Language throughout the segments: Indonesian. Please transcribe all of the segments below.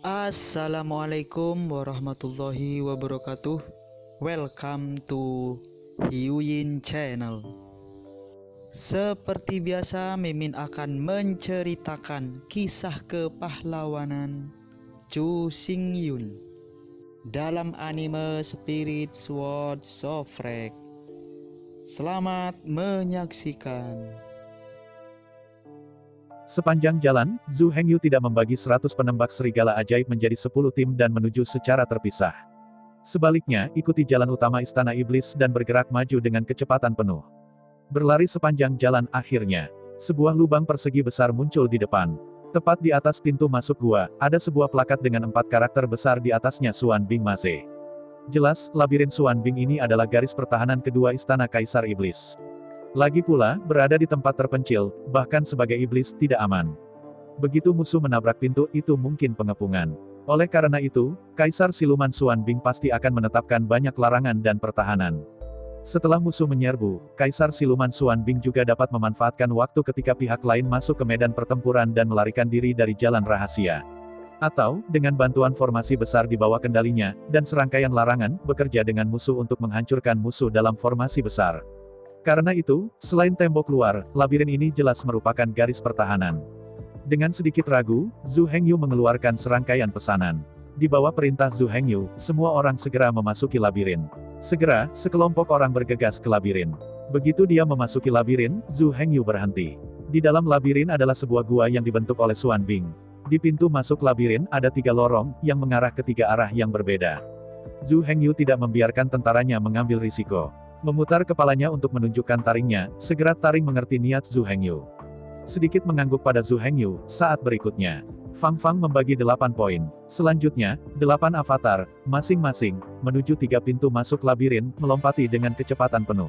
Assalamualaikum warahmatullahi wabarakatuh. Welcome to Hyuyin Channel. Seperti biasa, Mimin akan menceritakan kisah kepahlawanan Chu Xingyun dalam anime Spirit Sword Sofrek. Selamat menyaksikan. Sepanjang jalan, Zhu Hengyu tidak membagi 100 penembak serigala ajaib menjadi 10 tim dan menuju secara terpisah. Sebaliknya, ikuti jalan utama Istana Iblis dan bergerak maju dengan kecepatan penuh. Berlari sepanjang jalan, akhirnya, sebuah lubang persegi besar muncul di depan. Tepat di atas pintu masuk gua, ada sebuah plakat dengan 4 karakter besar di atasnya Xuan Bing Maze. Jelas, labirin Xuan Bing ini adalah garis pertahanan kedua Istana Kaisar Iblis. Lagi pula, berada di tempat terpencil, bahkan sebagai iblis tidak aman. Begitu musuh menabrak pintu, itu mungkin pengepungan. Oleh karena itu, Kaisar Siluman Xuan Bing pasti akan menetapkan banyak larangan dan pertahanan. Setelah musuh menyerbu, Kaisar Siluman Xuan Bing juga dapat memanfaatkan waktu ketika pihak lain masuk ke medan pertempuran dan melarikan diri dari jalan rahasia. Atau, dengan bantuan formasi besar di bawah kendalinya, dan serangkaian larangan, bekerja dengan musuh untuk menghancurkan musuh dalam formasi besar. Karena itu, selain tembok luar, labirin ini jelas merupakan garis pertahanan. Dengan sedikit ragu, Zhu Hengyu mengeluarkan serangkaian pesanan. Di bawah perintah Zhu Hengyu, semua orang segera memasuki labirin. Segera, sekelompok orang bergegas ke labirin. Begitu dia memasuki labirin, Zhu Hengyu berhenti. Di dalam labirin adalah sebuah gua yang dibentuk oleh Xuan Bing. Di pintu masuk labirin, ada 3 lorong, yang mengarah ke 3 arah yang berbeda. Zhu Hengyu tidak membiarkan tentaranya mengambil risiko. Memutar kepalanya untuk menunjukkan taringnya, segera taring mengerti niat Zhu Hengyu. Sedikit mengangguk pada Zhu Hengyu, saat berikutnya. Fang Fang membagi 8 poin. Selanjutnya, 8 avatar, masing-masing, menuju 3 pintu masuk labirin, melompati dengan kecepatan penuh.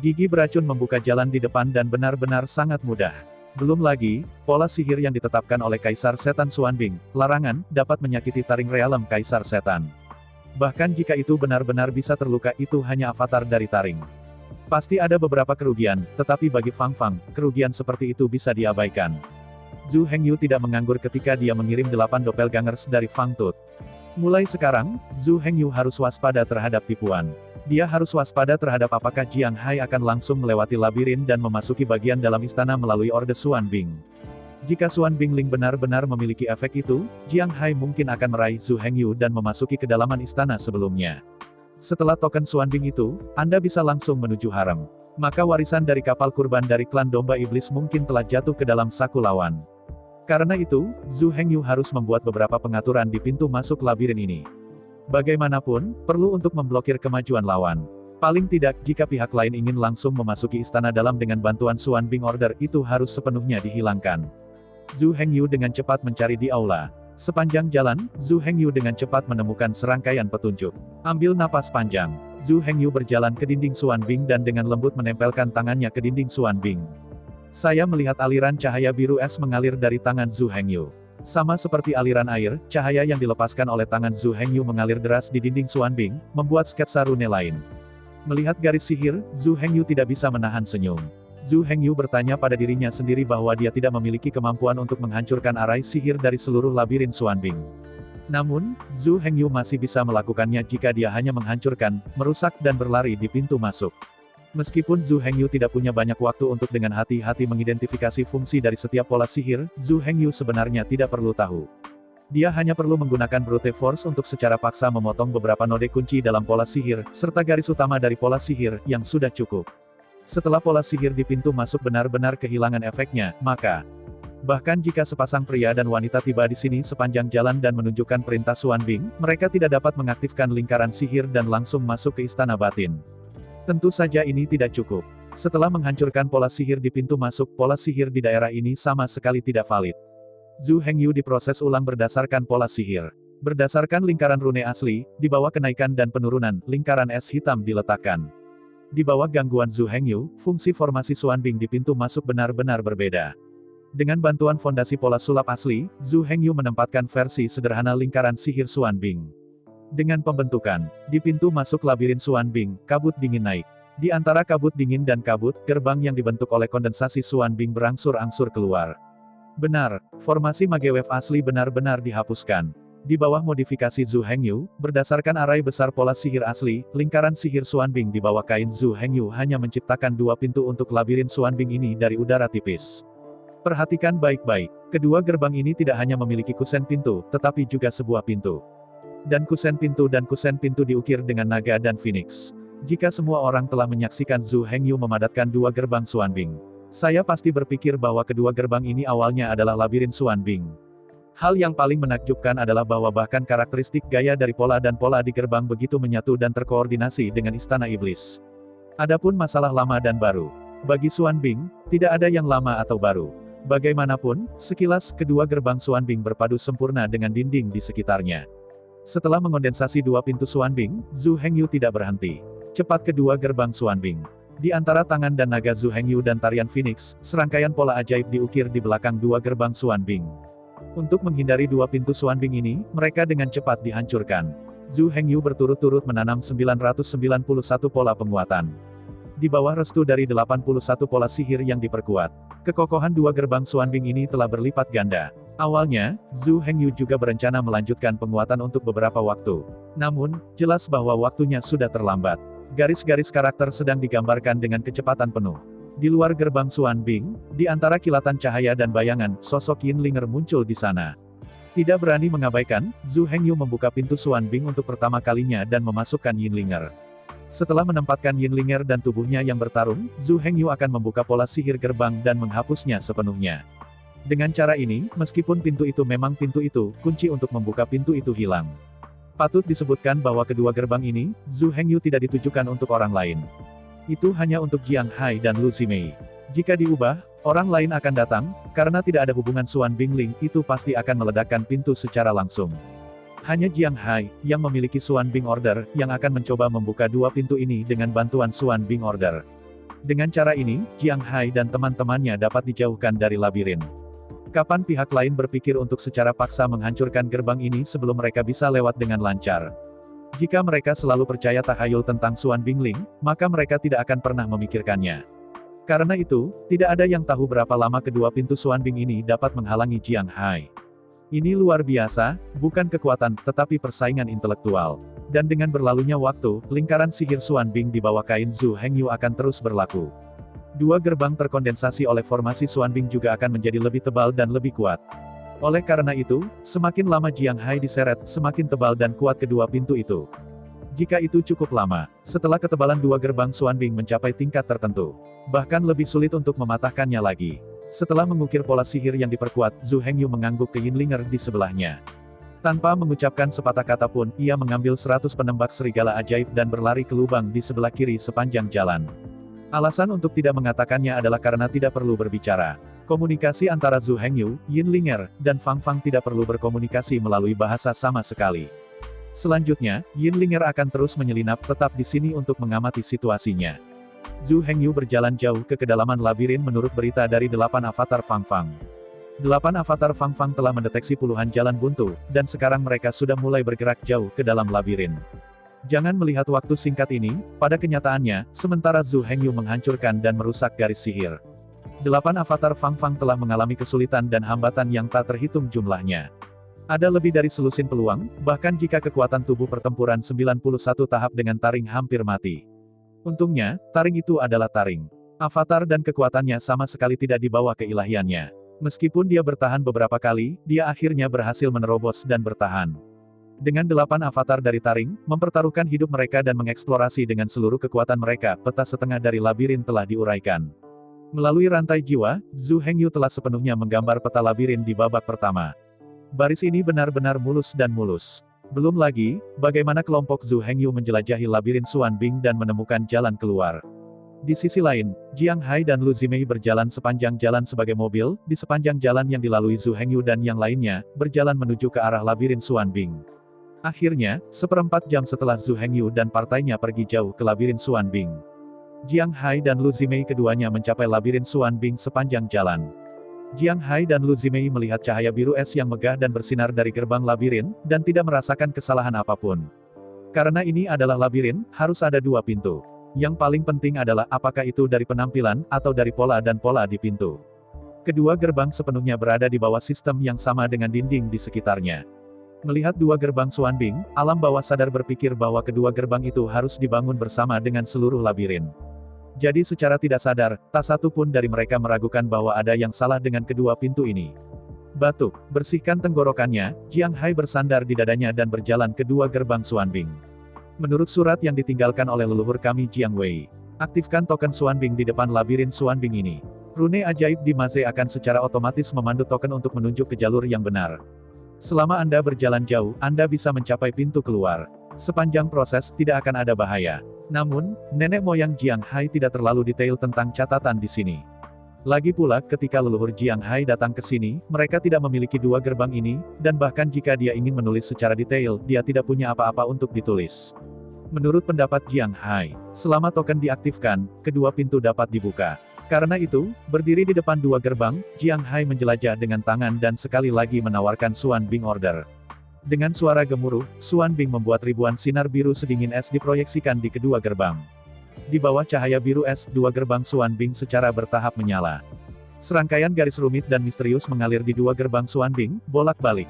Gigi beracun membuka jalan di depan dan benar-benar sangat mudah. Belum lagi, pola sihir yang ditetapkan oleh Kaisar Setan Xuan Bing, larangan, dapat menyakiti taring realem Kaisar Setan. Bahkan jika itu benar-benar bisa terluka, itu hanya avatar dari taring. Pasti ada beberapa kerugian, tetapi bagi Fang Fang, kerugian seperti itu bisa diabaikan. Zhu Hengyu tidak menganggur ketika dia mengirim 8 doppelgangers dari Fang Tut. Mulai sekarang, Zhu Hengyu harus waspada terhadap tipuan. Dia harus waspada terhadap apakah Jiang Hai akan langsung melewati labirin dan memasuki bagian dalam istana melalui Orde Xuan Bing. Jika Xuan Bingling benar-benar memiliki efek itu, Jiang Hai mungkin akan meraih Zhu Hengyu dan memasuki kedalaman istana sebelumnya. Setelah token Xuan Bing itu, Anda bisa langsung menuju harem. Maka warisan dari kapal kurban dari klan domba iblis mungkin telah jatuh ke dalam saku lawan. Karena itu, Zhu Hengyu harus membuat beberapa pengaturan di pintu masuk labirin ini. Bagaimanapun, perlu untuk memblokir kemajuan lawan. Paling tidak, jika pihak lain ingin langsung memasuki istana dalam dengan bantuan Xuan Bing Order, itu harus sepenuhnya dihilangkan. Zhu Hengyu dengan cepat mencari di aula. Sepanjang jalan, Zhu Hengyu dengan cepat menemukan serangkaian petunjuk. Ambil napas panjang. Zhu Hengyu berjalan ke dinding Xuan Bing dan dengan lembut menempelkan tangannya ke dinding Xuan Bing. Saya melihat aliran cahaya biru es mengalir dari tangan Zhu Hengyu. Sama seperti aliran air, cahaya yang dilepaskan oleh tangan Zhu Hengyu mengalir deras di dinding Xuan Bing, membuat sketsa rune lain. Melihat garis sihir, Zhu Hengyu tidak bisa menahan senyum. Zhu Hengyu bertanya pada dirinya sendiri bahwa dia tidak memiliki kemampuan untuk menghancurkan arai sihir dari seluruh labirin Xuan Bing. Namun, Zhu Hengyu masih bisa melakukannya jika dia hanya menghancurkan, merusak dan berlari di pintu masuk. Meskipun Zhu Hengyu tidak punya banyak waktu untuk dengan hati-hati mengidentifikasi fungsi dari setiap pola sihir, Zhu Hengyu sebenarnya tidak perlu tahu. Dia hanya perlu menggunakan brute force untuk secara paksa memotong beberapa node kunci dalam pola sihir, serta garis utama dari pola sihir, yang sudah cukup. Setelah pola sihir di pintu masuk benar-benar kehilangan efeknya, maka bahkan jika sepasang pria dan wanita tiba di sini sepanjang jalan dan menunjukkan perintah Xuan Bing, mereka tidak dapat mengaktifkan lingkaran sihir dan langsung masuk ke istana batin. Tentu saja ini tidak cukup. Setelah menghancurkan pola sihir di pintu masuk, pola sihir di daerah ini sama sekali tidak valid. Zhu Hengyu diproses ulang berdasarkan pola sihir. Berdasarkan lingkaran rune asli, di bawah kenaikan dan penurunan, lingkaran es hitam diletakkan. Di bawah gangguan Zhu Hengyu, fungsi formasi Xuan Bing di pintu masuk benar-benar berbeda. Dengan bantuan fondasi pola sulap asli, Zhu Hengyu menempatkan versi sederhana lingkaran sihir Xuan Bing. Dengan pembentukan, di pintu masuk labirin Xuan Bing, kabut dingin naik. Di antara kabut dingin dan kabut, gerbang yang dibentuk oleh kondensasi Xuan Bing berangsur-angsur keluar. Benar, formasi Magewave asli benar-benar dihapuskan. Di bawah modifikasi Zhu Hengyu, berdasarkan arai besar pola sihir asli, lingkaran sihir Xuanbing di bawah kain Zhu Hengyu hanya menciptakan 2 pintu untuk labirin Xuanbing ini dari udara tipis. Perhatikan baik-baik, kedua gerbang ini tidak hanya memiliki kusen pintu, tetapi juga sebuah pintu. Dan kusen pintu diukir dengan naga dan phoenix. Jika semua orang telah menyaksikan Zhu Hengyu memadatkan 2 gerbang Xuanbing, saya pasti berpikir bahwa kedua gerbang ini awalnya adalah labirin Xuanbing. Hal yang paling menakjubkan adalah bahwa bahkan karakteristik gaya dari pola dan pola di gerbang begitu menyatu dan terkoordinasi dengan Istana Iblis. Adapun masalah lama dan baru. Bagi Xuanbing, tidak ada yang lama atau baru. Bagaimanapun, sekilas, kedua gerbang Xuanbing berpadu sempurna dengan dinding di sekitarnya. Setelah mengondensasi 2 pintu Xuanbing, Zhu Hengyu tidak berhenti. Cepat kedua gerbang Xuanbing. Di antara tangan dan naga Zhu Hengyu dan tarian Phoenix, serangkaian pola ajaib diukir di belakang 2 gerbang Xuanbing. Untuk menghindari 2 pintu Xuanbing ini, mereka dengan cepat dihancurkan. Zhu Hengyu berturut-turut menanam 991 pola penguatan. Di bawah restu dari 81 pola sihir yang diperkuat, kekokohan 2 gerbang Xuanbing ini telah berlipat ganda. Awalnya, Zhu Hengyu juga berencana melanjutkan penguatan untuk beberapa waktu. Namun, jelas bahwa waktunya sudah terlambat. Garis-garis karakter sedang digambarkan dengan kecepatan penuh. Di luar gerbang Xuanbing, di antara kilatan cahaya dan bayangan, sosok Yinlinger muncul di sana. Tidak berani mengabaikan, Zhu Hengyu membuka pintu Xuanbing untuk pertama kalinya dan memasukkan Yinlinger. Setelah menempatkan Yinlinger dan tubuhnya yang bertarung, Zhu Hengyu akan membuka pola sihir gerbang dan menghapusnya sepenuhnya. Dengan cara ini, meskipun pintu itu memang pintu itu, kunci untuk membuka pintu itu hilang. Patut disebutkan bahwa kedua gerbang ini, Zhu Hengyu tidak ditujukan untuk orang lain. Itu hanya untuk Jiang Hai dan Lu Zimei. Jika diubah, orang lain akan datang, karena tidak ada hubungan Xuanbing Ling, itu pasti akan meledakkan pintu secara langsung. Hanya Jiang Hai, yang memiliki Xuanbing Order, yang akan mencoba membuka 2 pintu ini dengan bantuan Xuanbing Order. Dengan cara ini, Jiang Hai dan teman-temannya dapat dijauhkan dari labirin. Kapan pihak lain berpikir untuk secara paksa menghancurkan gerbang ini sebelum mereka bisa lewat dengan lancar? Jika mereka selalu percaya tahayul tentang Xuanbing Ling, maka mereka tidak akan pernah memikirkannya. Karena itu, tidak ada yang tahu berapa lama kedua pintu Xuanbing ini dapat menghalangi Jiang Hai. Ini luar biasa, bukan kekuatan, tetapi persaingan intelektual. Dan dengan berlalunya waktu, lingkaran sihir Xuanbing di bawah kain Zhu Hengyu akan terus berlaku. 2 gerbang terkondensasi oleh formasi Xuanbing juga akan menjadi lebih tebal dan lebih kuat. Oleh karena itu, semakin lama Jiang Hai diseret, semakin tebal dan kuat kedua pintu itu. Jika itu cukup lama, setelah ketebalan 2 gerbang Xuanbing mencapai tingkat tertentu, bahkan lebih sulit untuk mematahkannya lagi. Setelah mengukir pola sihir yang diperkuat, Zhu Hengyu mengangguk ke Yinlinger di sebelahnya. Tanpa mengucapkan sepatah kata pun, ia mengambil 100 penembak serigala ajaib dan berlari ke lubang di sebelah kiri sepanjang jalan. Alasan untuk tidak mengatakannya adalah karena tidak perlu berbicara. Komunikasi antara Zhu Hengyu, Yinlinger, dan Fang Fang tidak perlu berkomunikasi melalui bahasa sama sekali. Selanjutnya, Yinlinger akan terus menyelinap tetap di sini untuk mengamati situasinya. Zhu Hengyu berjalan jauh ke kedalaman labirin menurut berita dari 8 avatar Fang Fang. 8 avatar Fang Fang telah mendeteksi puluhan jalan buntu, dan sekarang mereka sudah mulai bergerak jauh ke dalam labirin. Jangan melihat waktu singkat ini, pada kenyataannya, sementara Zhu Hengyu menghancurkan dan merusak garis sihir. 8 avatar Fang Fang telah mengalami kesulitan dan hambatan yang tak terhitung jumlahnya. Ada lebih dari selusin peluang, bahkan jika kekuatan tubuh pertempuran 91 tahap dengan taring hampir mati. Untungnya, taring itu adalah taring. Avatar dan kekuatannya sama sekali tidak dibawa keilahiannya. Meskipun dia bertahan beberapa kali, dia akhirnya berhasil menerobos dan bertahan. Dengan 8 avatar dari taring, mempertaruhkan hidup mereka dan mengeksplorasi dengan seluruh kekuatan mereka, peta setengah dari labirin telah diuraikan. Melalui rantai jiwa, Zhu Hengyu telah sepenuhnya menggambar peta labirin di babak pertama. Baris ini benar-benar mulus dan mulus. Belum lagi, bagaimana kelompok Zhu Hengyu menjelajahi labirin Xuanbing dan menemukan jalan keluar. Di sisi lain, Jiang Hai dan Lu Zimei berjalan sepanjang jalan sebagai mobil, di sepanjang jalan yang dilalui Zhu Hengyu dan yang lainnya, berjalan menuju ke arah labirin Xuanbing. Akhirnya, 1/4 jam setelah Zhu Hengyu dan partainya pergi jauh ke labirin Xuanbing, Jiang Hai dan Lu Zimei keduanya mencapai labirin Xuanbing sepanjang jalan. Jiang Hai dan Lu Zimei melihat cahaya biru es yang megah dan bersinar dari gerbang labirin, dan tidak merasakan kesalahan apapun. Karena ini adalah labirin, harus ada 2 pintu. Yang paling penting adalah apakah itu dari penampilan, atau dari pola dan pola di pintu. Kedua gerbang sepenuhnya berada di bawah sistem yang sama dengan dinding di sekitarnya. Melihat dua gerbang Xuanbing, alam bawah sadar berpikir bahwa kedua gerbang itu harus dibangun bersama dengan seluruh labirin. Jadi secara tidak sadar, tak satu pun dari mereka meragukan bahwa ada yang salah dengan kedua pintu ini. Batuk, bersihkan tenggorokannya, Jiang Hai bersandar di dadanya dan berjalan ke dua gerbang Xuanbing. Menurut surat yang ditinggalkan oleh leluhur kami Jiang Wei, aktifkan token Xuanbing di depan labirin Xuanbing ini. Rune ajaib di Maze akan secara otomatis memandu token untuk menunjuk ke jalur yang benar. Selama Anda berjalan jauh, Anda bisa mencapai pintu keluar. Sepanjang proses, tidak akan ada bahaya. Namun, nenek moyang Jiang Hai tidak terlalu detail tentang catatan di sini. Lagi pula, ketika leluhur Jiang Hai datang ke sini, mereka tidak memiliki dua gerbang ini, dan bahkan jika dia ingin menulis secara detail, dia tidak punya apa-apa untuk ditulis. Menurut pendapat Jiang Hai, selama token diaktifkan, kedua pintu dapat dibuka. Karena itu, berdiri di depan dua gerbang, Jiang Hai menjelajah dengan tangan dan sekali lagi menawarkan Xuanbing Order. Dengan suara gemuruh, Xuanbing membuat ribuan sinar biru sedingin es diproyeksikan di kedua gerbang. Di bawah cahaya biru es, dua gerbang Xuanbing secara bertahap menyala. Serangkaian garis rumit dan misterius mengalir di dua gerbang Xuanbing, bolak-balik.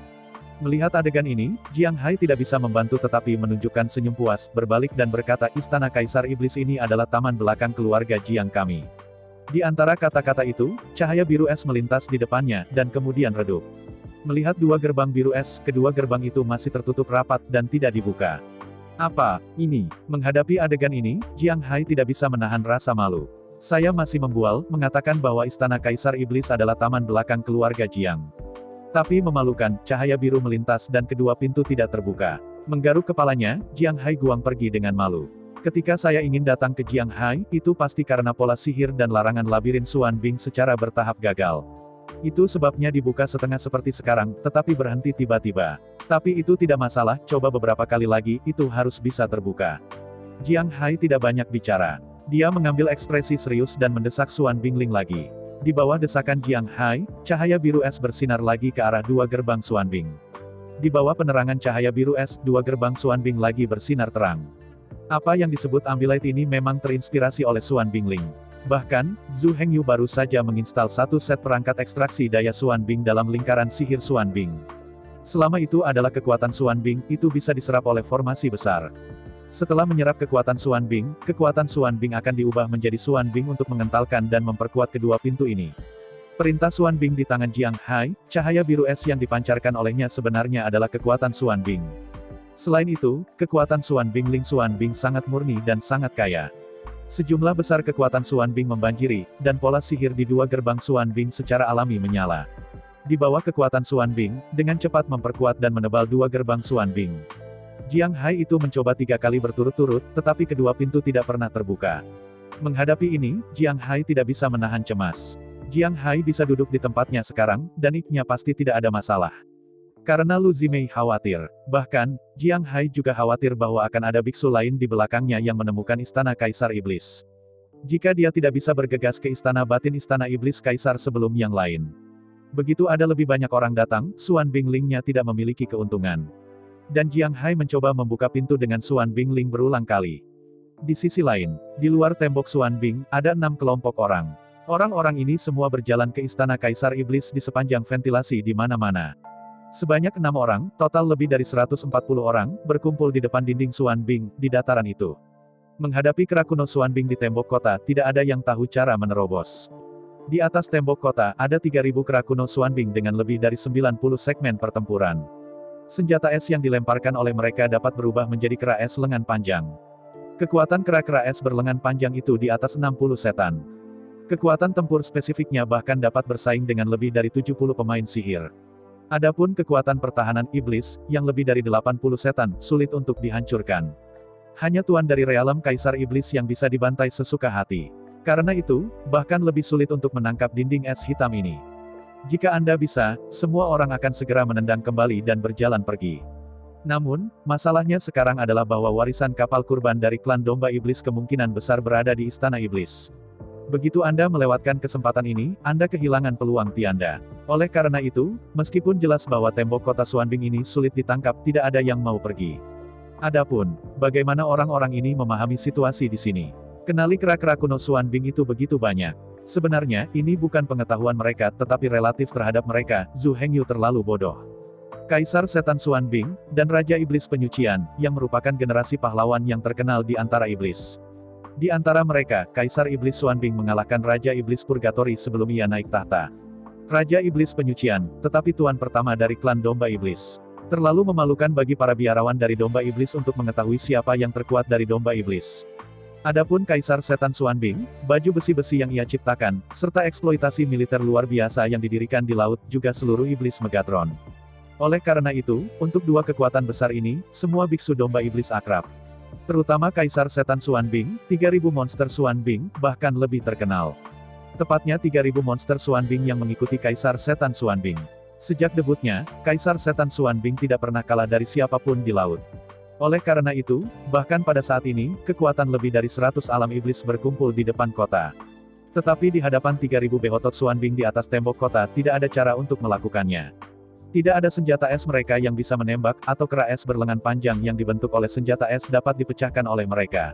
Melihat adegan ini, Jiang Hai tidak bisa membantu tetapi menunjukkan senyum puas, berbalik dan berkata, Istana Kaisar Iblis ini adalah taman belakang keluarga Jiang kami. Di antara kata-kata itu, cahaya biru es melintas di depannya, dan kemudian redup. Melihat dua gerbang biru es, kedua gerbang itu masih tertutup rapat dan tidak dibuka. Apa ini? Menghadapi adegan ini, Jiang Hai tidak bisa menahan rasa malu. Saya masih membual, mengatakan bahwa Istana Kaisar Iblis adalah taman belakang keluarga Jiang. Tapi memalukan, cahaya biru melintas dan kedua pintu tidak terbuka. Menggaruk kepalanya, Jiang Hai guang pergi dengan malu. Ketika saya ingin datang ke Jiang Hai, itu pasti karena pola sihir dan larangan labirin Xuanbing secara bertahap gagal. Itu sebabnya dibuka setengah seperti sekarang, tetapi berhenti tiba-tiba. Tapi itu tidak masalah, coba beberapa kali lagi, itu harus bisa terbuka. Jiang Hai tidak banyak bicara. Dia mengambil ekspresi serius dan mendesak Xuanbing Ling lagi. Di bawah desakan Jiang Hai, cahaya biru es bersinar lagi ke arah dua gerbang Xuanbing. Di bawah penerangan cahaya biru es, dua gerbang Xuanbing lagi bersinar terang. Apa yang disebut Ambilight ini memang terinspirasi oleh Xuanbing Ling. Bahkan, Zhu Hengyu baru saja menginstal satu set perangkat ekstraksi daya Xuanbing dalam lingkaran sihir Xuanbing. Selama itu adalah kekuatan Xuanbing, itu bisa diserap oleh formasi besar. Setelah menyerap kekuatan Xuanbing akan diubah menjadi Xuanbing untuk mengentalkan dan memperkuat kedua pintu ini. Perintah Xuanbing di tangan Jiang Hai, cahaya biru es yang dipancarkan olehnya sebenarnya adalah kekuatan Xuanbing. Selain itu, kekuatan Xuanbing Ling Xuanbing sangat murni dan sangat kaya. Sejumlah besar kekuatan Xuanbing membanjiri, dan pola sihir di dua gerbang Xuanbing secara alami menyala. Di bawah kekuatan Xuanbing, dengan cepat memperkuat dan menebal dua gerbang Xuanbing. Jiang Hai itu mencoba 3 kali berturut-turut, tetapi kedua pintu tidak pernah terbuka. Menghadapi ini, Jiang Hai tidak bisa menahan cemas. Jiang Hai bisa duduk di tempatnya sekarang, dan iknya pasti tidak ada masalah. Karena Lu Zimei khawatir. Bahkan, Jiang Hai juga khawatir bahwa akan ada biksu lain di belakangnya yang menemukan Istana Kaisar Iblis. Jika dia tidak bisa bergegas ke Istana Batin Istana Iblis Kaisar sebelum yang lain. Begitu ada lebih banyak orang datang, Xuanbing Ling-nya tidak memiliki keuntungan. Dan Jiang Hai mencoba membuka pintu dengan Xuanbing Ling berulang kali. Di sisi lain, di luar tembok Xuanbing, ada 6 kelompok orang. Orang-orang ini semua berjalan ke Istana Kaisar Iblis di sepanjang ventilasi di mana-mana. Sebanyak 6 orang, total lebih dari 140 orang, berkumpul di depan dinding Xuanbing, di dataran itu. Menghadapi kera kuno Xuanbing di tembok kota, tidak ada yang tahu cara menerobos. Di atas tembok kota, ada 3.000 kera kuno Xuanbing dengan lebih dari 90 segmen pertempuran. Senjata es yang dilemparkan oleh mereka dapat berubah menjadi kera es lengan panjang. Kekuatan kera-kera es berlengan panjang itu di atas 60 setan. Kekuatan tempur spesifiknya bahkan dapat bersaing dengan lebih dari 70 pemain sihir. Adapun kekuatan pertahanan iblis, yang lebih dari 80 setan, sulit untuk dihancurkan. Hanya tuan dari realem Kaisar Iblis yang bisa dibantai sesuka hati. Karena itu, bahkan lebih sulit untuk menangkap dinding es hitam ini. Jika Anda bisa, semua orang akan segera menendang kembali dan berjalan pergi. Namun, masalahnya sekarang adalah bahwa warisan kapal kurban dari klan domba iblis kemungkinan besar berada di Istana Iblis. Begitu Anda melewatkan kesempatan ini, Anda kehilangan peluang tianda. Oleh karena itu, meskipun jelas bahwa tembok kota Xuanbing ini sulit ditangkap, tidak ada yang mau pergi. Adapun, bagaimana orang-orang ini memahami situasi di sini? Kenali kera-kera kuno Xuanbing itu begitu banyak. Sebenarnya, ini bukan pengetahuan mereka, tetapi relatif terhadap mereka, Zhu Hengyu terlalu bodoh. Kaisar Setan Xuanbing, dan Raja Iblis Penyucian, yang merupakan generasi pahlawan yang terkenal di antara iblis. Di antara mereka, Kaisar Iblis Xuanbing mengalahkan Raja Iblis Purgatori sebelum ia naik tahta. Raja Iblis Penyucian, tetapi tuan pertama dari klan Domba Iblis. Terlalu memalukan bagi para biarawan dari Domba Iblis untuk mengetahui siapa yang terkuat dari Domba Iblis. Adapun Kaisar Setan Xuanbing, baju besi-besi yang ia ciptakan, serta eksploitasi militer luar biasa yang didirikan di laut, juga seluruh iblis Megatron. Oleh karena itu, untuk dua kekuatan besar ini, semua biksu Domba Iblis akrab. Terutama Kaisar Setan Xuanbing, 3000 monster Xuanbing, bahkan lebih terkenal. Tepatnya 3000 monster Xuanbing yang mengikuti Kaisar Setan Xuanbing. Sejak debutnya, Kaisar Setan Xuanbing tidak pernah kalah dari siapapun di laut. Oleh karena itu, bahkan pada saat ini, kekuatan lebih dari 100 alam iblis berkumpul di depan kota. Tetapi di hadapan 3000 behotot Xuanbing di atas tembok kota tidak ada cara untuk melakukannya. Tidak ada senjata es mereka yang bisa menembak, atau kera es berlengan panjang yang dibentuk oleh senjata es dapat dipecahkan oleh mereka.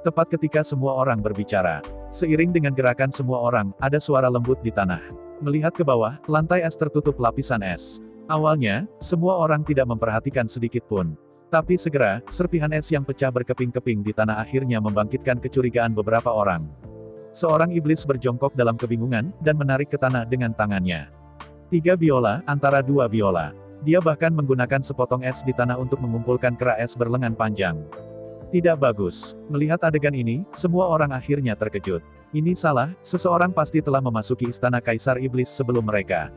Tepat ketika semua orang berbicara. Seiring dengan gerakan semua orang, ada suara lembut di tanah. Melihat ke bawah, lantai es tertutup lapisan es. Awalnya, semua orang tidak memperhatikan sedikit pun. Tapi segera, serpihan es yang pecah berkeping-keping di tanah akhirnya membangkitkan kecurigaan beberapa orang. Seorang iblis berjongkok dalam kebingungan, dan menarik ke tanah dengan tangannya. 3 biola, antara 2 biola. Dia bahkan menggunakan sepotong es di tanah untuk mengumpulkan kera es berlengan panjang. Tidak bagus. Melihat adegan ini, semua orang akhirnya terkejut. Ini salah, seseorang pasti telah memasuki istana Kaisar Iblis sebelum mereka.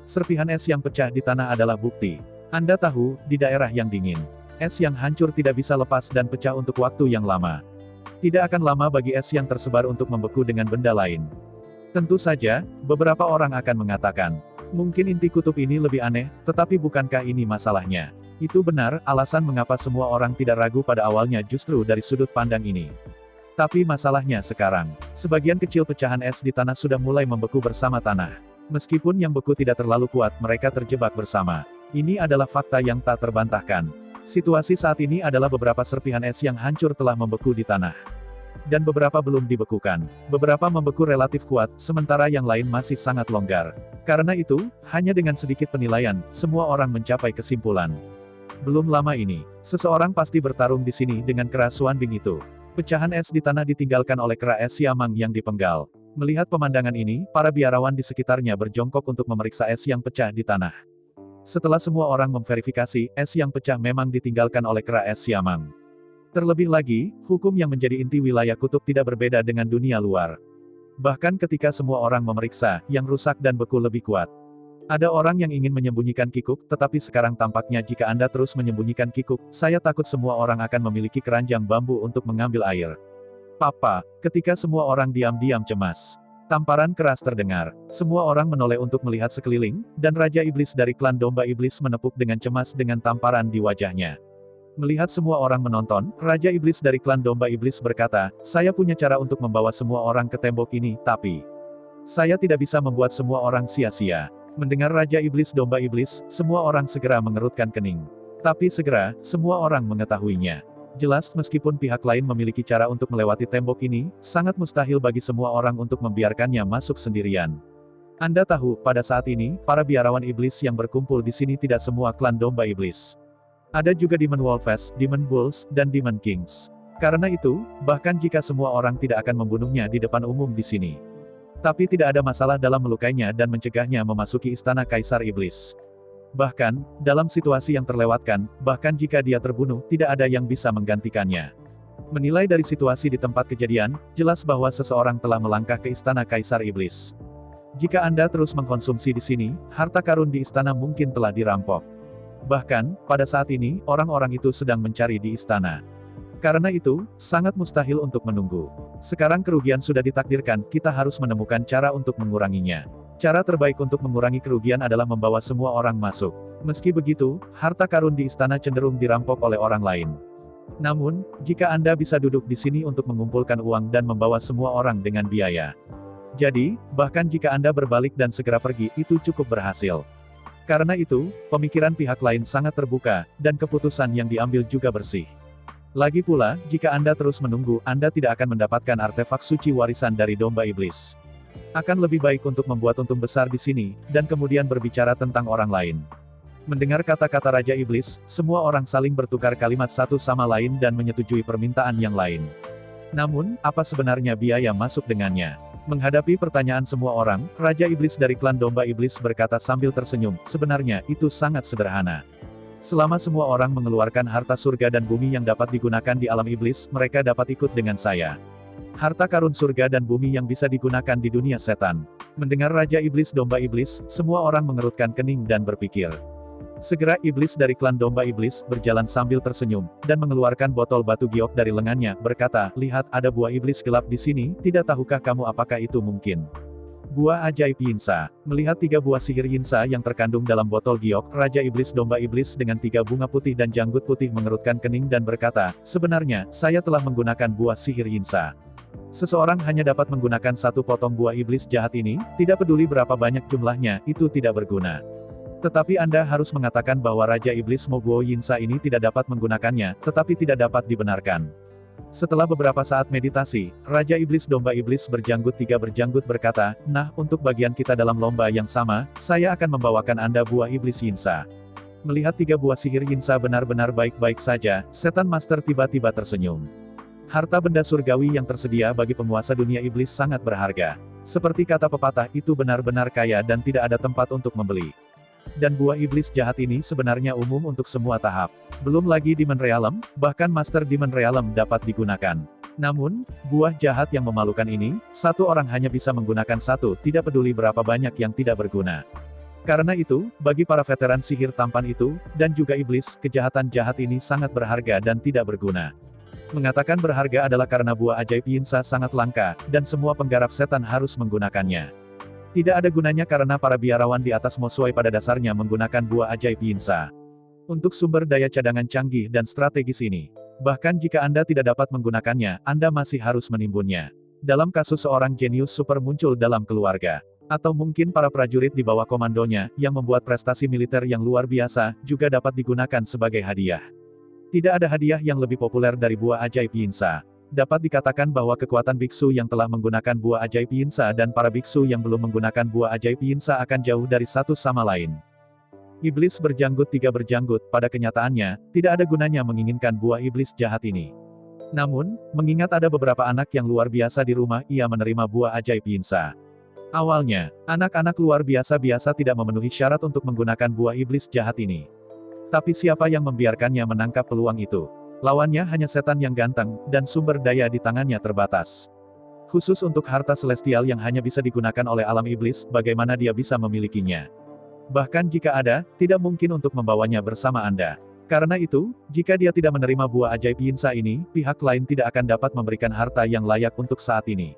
Serpihan es yang pecah di tanah adalah bukti. Anda tahu, di daerah yang dingin, es yang hancur tidak bisa lepas dan pecah untuk waktu yang lama. Tidak akan lama bagi es yang tersebar untuk membeku dengan benda lain. Tentu saja, beberapa orang akan mengatakan, mungkin inti kutub ini lebih aneh, tetapi bukankah ini masalahnya? Itu benar, alasan mengapa semua orang tidak ragu pada awalnya justru dari sudut pandang ini. Tapi masalahnya sekarang, sebagian kecil pecahan es di tanah sudah mulai membeku bersama tanah. Meskipun yang beku tidak terlalu kuat, mereka terjebak bersama. Ini adalah fakta yang tak terbantahkan. Situasi saat ini adalah beberapa serpihan es yang hancur telah membeku di tanah. Dan beberapa belum dibekukan. Beberapa membeku relatif kuat, sementara yang lain masih sangat longgar. Karena itu, hanya dengan sedikit penilaian, semua orang mencapai kesimpulan. Belum lama ini, seseorang pasti bertarung di sini dengan kera Xuanbing itu. Pecahan es di tanah ditinggalkan oleh kera es Siamang yang dipenggal. Melihat pemandangan ini, para biarawan di sekitarnya berjongkok untuk memeriksa es yang pecah di tanah. Setelah semua orang memverifikasi, es yang pecah memang ditinggalkan oleh kera es Siamang. Terlebih lagi, hukum yang menjadi inti wilayah kutub tidak berbeda dengan dunia luar. Bahkan ketika semua orang memeriksa, yang rusak dan beku lebih kuat. Ada orang yang ingin menyembunyikan kikuk, tetapi sekarang tampaknya jika Anda terus menyembunyikan kikuk, saya takut semua orang akan memiliki keranjang bambu untuk mengambil air. Papa, ketika semua orang diam-diam cemas. Tamparan keras terdengar. Semua orang menoleh untuk melihat sekeliling, dan Raja Iblis dari klan Domba Iblis menepuk dengan cemas dengan tamparan di wajahnya. Melihat semua orang menonton, Raja Iblis dari klan Domba Iblis berkata, saya punya cara untuk membawa semua orang ke tembok ini, tapi saya tidak bisa membuat semua orang sia-sia. Mendengar Raja Iblis Domba Iblis, semua orang segera mengerutkan kening. Tapi segera, semua orang mengetahuinya. Jelas, meskipun pihak lain memiliki cara untuk melewati tembok ini, sangat mustahil bagi semua orang untuk membiarkannya masuk sendirian. Anda tahu, pada saat ini, para biarawan iblis yang berkumpul di sini tidak semua klan Domba Iblis. Ada juga Demon Wolves, Demon Bulls, dan Demon Kings. Karena itu, bahkan jika semua orang tidak akan membunuhnya di depan umum di sini. Tapi tidak ada masalah dalam melukainya dan mencegahnya memasuki istana Kaisar Iblis. Bahkan, dalam situasi yang terlewatkan, bahkan jika dia terbunuh, tidak ada yang bisa menggantikannya. Menilai dari situasi di tempat kejadian, jelas bahwa seseorang telah melangkah ke istana Kaisar Iblis. Jika Anda terus mengkonsumsi di sini, harta karun di istana mungkin telah dirampok. Bahkan, pada saat ini, orang-orang itu sedang mencari di istana. Karena itu, sangat mustahil untuk menunggu. Sekarang kerugian sudah ditakdirkan, kita harus menemukan cara untuk menguranginya. Cara terbaik untuk mengurangi kerugian adalah membawa semua orang masuk. Meski begitu, harta karun di istana cenderung dirampok oleh orang lain. Namun, jika Anda bisa duduk di sini untuk mengumpulkan uang dan membawa semua orang dengan biaya. Jadi, bahkan jika Anda berbalik dan segera pergi, itu cukup berhasil. Karena itu, pemikiran pihak lain sangat terbuka, dan keputusan yang diambil juga bersih. Lagi pula, jika Anda terus menunggu, Anda tidak akan mendapatkan artefak suci warisan dari Domba Iblis. Akan lebih baik untuk membuat untung besar di sini, dan kemudian berbicara tentang orang lain. Mendengar kata-kata Raja Iblis, semua orang saling bertukar kalimat satu sama lain dan menyetujui permintaan yang lain. Namun, apa sebenarnya biaya masuk dengannya? Menghadapi pertanyaan semua orang, Raja Iblis dari klan Domba Iblis berkata sambil tersenyum, sebenarnya itu sangat sederhana. Selama semua orang mengeluarkan harta surga dan bumi yang dapat digunakan di alam iblis, mereka dapat ikut dengan saya. Harta karun surga dan bumi yang bisa digunakan di dunia setan. Mendengar Raja Iblis Domba Iblis, semua orang mengerutkan kening dan berpikir. Segera iblis dari klan Domba Iblis berjalan sambil tersenyum, dan mengeluarkan botol batu giok dari lengannya, berkata, lihat ada buah iblis gelap di sini, tidak tahukah kamu apakah itu mungkin? Buah ajaib Yinsa. Melihat 3 buah sihir Yinsa yang terkandung dalam botol giok, Raja Iblis Domba Iblis dengan 3 bunga putih dan janggut putih mengerutkan kening dan berkata, sebenarnya, saya telah menggunakan buah sihir Yinsa. Seseorang hanya dapat menggunakan 1 potong buah iblis jahat ini, tidak peduli berapa banyak jumlahnya, itu tidak berguna. Tetapi Anda harus mengatakan bahwa Raja Iblis Moguo Yinsa ini tidak dapat menggunakannya, tetapi tidak dapat dibenarkan. Setelah beberapa saat meditasi, Raja Iblis Domba Iblis berjanggut 3 berjanggut berkata, nah, untuk bagian kita dalam lomba yang sama, saya akan membawakan Anda buah iblis Yinsa. Melihat 3 buah sihir Yinsa benar-benar baik-baik saja, Setan Master tiba-tiba tersenyum. Harta benda surgawi yang tersedia bagi penguasa dunia iblis sangat berharga. Seperti kata pepatah, itu benar-benar kaya dan tidak ada tempat untuk membeli. Dan buah iblis jahat ini sebenarnya umum untuk semua tahap. Belum lagi Demon Realm, bahkan Master Demon Realm dapat digunakan. Namun, buah jahat yang memalukan ini, 1 orang hanya bisa menggunakan 1, tidak peduli berapa banyak yang tidak berguna. Karena itu, bagi para veteran sihir tampan itu, dan juga iblis, kejahatan jahat ini sangat berharga dan tidak berguna. Mengatakan berharga adalah karena buah ajaib Yinsa sangat langka, dan semua penggarap setan harus menggunakannya. Tidak ada gunanya karena para biarawan di atas Mosuai pada dasarnya menggunakan buah ajaib Yinsa. Untuk sumber daya cadangan canggih dan strategis ini. Bahkan jika Anda tidak dapat menggunakannya, Anda masih harus menimbunnya. Dalam kasus seorang jenius super muncul dalam keluarga. Atau mungkin para prajurit di bawah komandonya, yang membuat prestasi militer yang luar biasa, juga dapat digunakan sebagai hadiah. Tidak ada hadiah yang lebih populer dari buah ajaib Yinsa. Dapat dikatakan bahwa kekuatan biksu yang telah menggunakan buah ajaib Yinsa dan para biksu yang belum menggunakan buah ajaib Yinsa akan jauh dari satu sama lain. Iblis berjanggut 3 berjanggut, pada kenyataannya, tidak ada gunanya menginginkan buah iblis jahat ini. Namun, mengingat ada beberapa anak yang luar biasa di rumah, ia menerima buah ajaib Yinsa. Awalnya, anak-anak luar biasa tidak memenuhi syarat untuk menggunakan buah iblis jahat ini. Tapi siapa yang membiarkannya menangkap peluang itu? Lawannya hanya setan yang ganteng, dan sumber daya di tangannya terbatas. Khusus untuk harta celestial yang hanya bisa digunakan oleh alam iblis, bagaimana dia bisa memilikinya? Bahkan jika ada, tidak mungkin untuk membawanya bersama Anda. Karena itu, jika dia tidak menerima buah ajaib Yinsa ini, pihak lain tidak akan dapat memberikan harta yang layak untuk saat ini.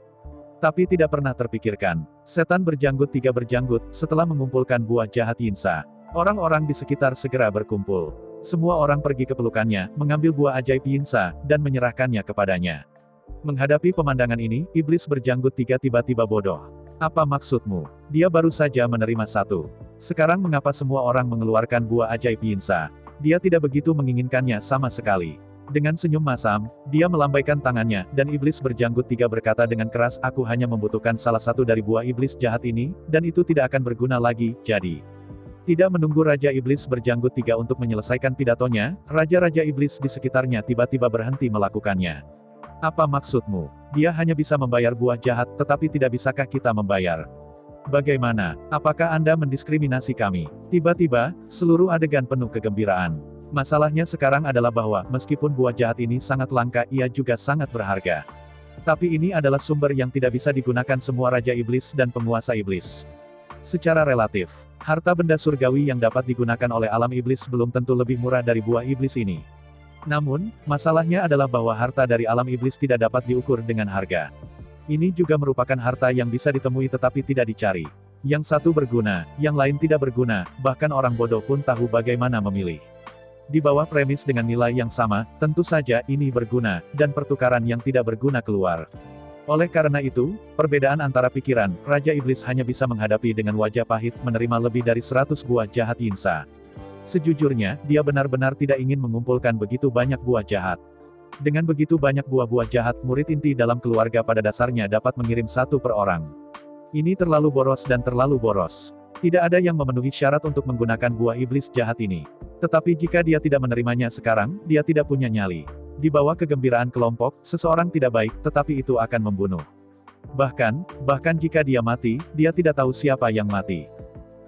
Tapi tidak pernah terpikirkan. Setan berjanggut 3 berjanggut, setelah mengumpulkan buah jahat Yinsa. Orang-orang di sekitar segera berkumpul. Semua orang pergi ke pelukannya, mengambil buah ajaib Yinsa, dan menyerahkannya kepadanya. Menghadapi pemandangan ini, iblis berjanggut 3 tiba-tiba bodoh. Apa maksudmu? Dia baru saja menerima 1. Sekarang mengapa semua orang mengeluarkan buah ajaib Yinsa? Dia tidak begitu menginginkannya sama sekali. Dengan senyum masam, dia melambaikan tangannya, dan iblis berjanggut 3 berkata dengan keras, aku hanya membutuhkan salah satu dari buah iblis jahat ini, dan itu tidak akan berguna lagi, jadi. Tidak menunggu Raja Iblis berjanggut 3 untuk menyelesaikan pidatonya, Raja-Raja Iblis di sekitarnya tiba-tiba berhenti melakukannya. Apa maksudmu? Dia hanya bisa membayar buah jahat, tetapi tidak bisakah kita membayar? Bagaimana? Apakah Anda mendiskriminasi kami? Tiba-tiba, seluruh adegan penuh kegembiraan. Masalahnya sekarang adalah bahwa, meskipun buah jahat ini sangat langka, ia juga sangat berharga. Tapi ini adalah sumber yang tidak bisa digunakan semua Raja Iblis dan penguasa Iblis. Secara relatif, harta benda surgawi yang dapat digunakan oleh alam iblis belum tentu lebih murah dari buah iblis ini. Namun, masalahnya adalah bahwa harta dari alam iblis tidak dapat diukur dengan harga. Ini juga merupakan harta yang bisa ditemui tetapi tidak dicari. Yang satu berguna, yang lain tidak berguna, bahkan orang bodoh pun tahu bagaimana memilih. Di bawah premis dengan nilai yang sama, tentu saja ini berguna, dan pertukaran yang tidak berguna keluar. Oleh karena itu, perbedaan antara pikiran, Raja Iblis hanya bisa menghadapi dengan wajah pahit, menerima lebih dari 100 buah jahat Yinsa. Sejujurnya, dia benar-benar tidak ingin mengumpulkan begitu banyak buah jahat. Dengan begitu banyak buah-buah jahat, murid inti dalam keluarga pada dasarnya dapat mengirim 1 per orang. Ini terlalu boros dan terlalu boros. Tidak ada yang memenuhi syarat untuk menggunakan buah iblis jahat ini. Tetapi jika dia tidak menerimanya sekarang, dia tidak punya nyali. Di bawah kegembiraan kelompok, seseorang tidak baik, tetapi itu akan membunuh. Bahkan jika dia mati, dia tidak tahu siapa yang mati.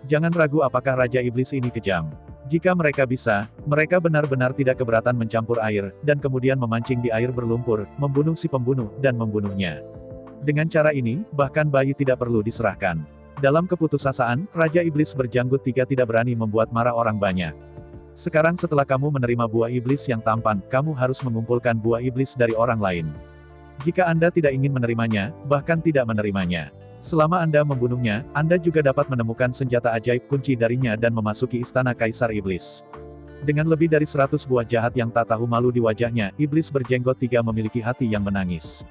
Jangan ragu apakah Raja Iblis ini kejam. Jika mereka bisa, mereka benar-benar tidak keberatan mencampur air, dan kemudian memancing di air berlumpur, membunuh si pembunuh, dan membunuhnya. Dengan cara ini, bahkan bayi tidak perlu diserahkan. Dalam keputusasaan, Raja Iblis berjanggut 3 tidak berani membuat marah orang banyak. Sekarang setelah kamu menerima buah iblis yang tampan, kamu harus mengumpulkan buah iblis dari orang lain. Jika Anda tidak ingin menerimanya, bahkan tidak menerimanya. Selama Anda membunuhnya, Anda juga dapat menemukan senjata ajaib kunci darinya dan memasuki istana Kaisar Iblis. Dengan lebih dari 100 buah jahat yang tak tahu malu di wajahnya, Iblis berjenggot 3 memiliki hati yang menangis.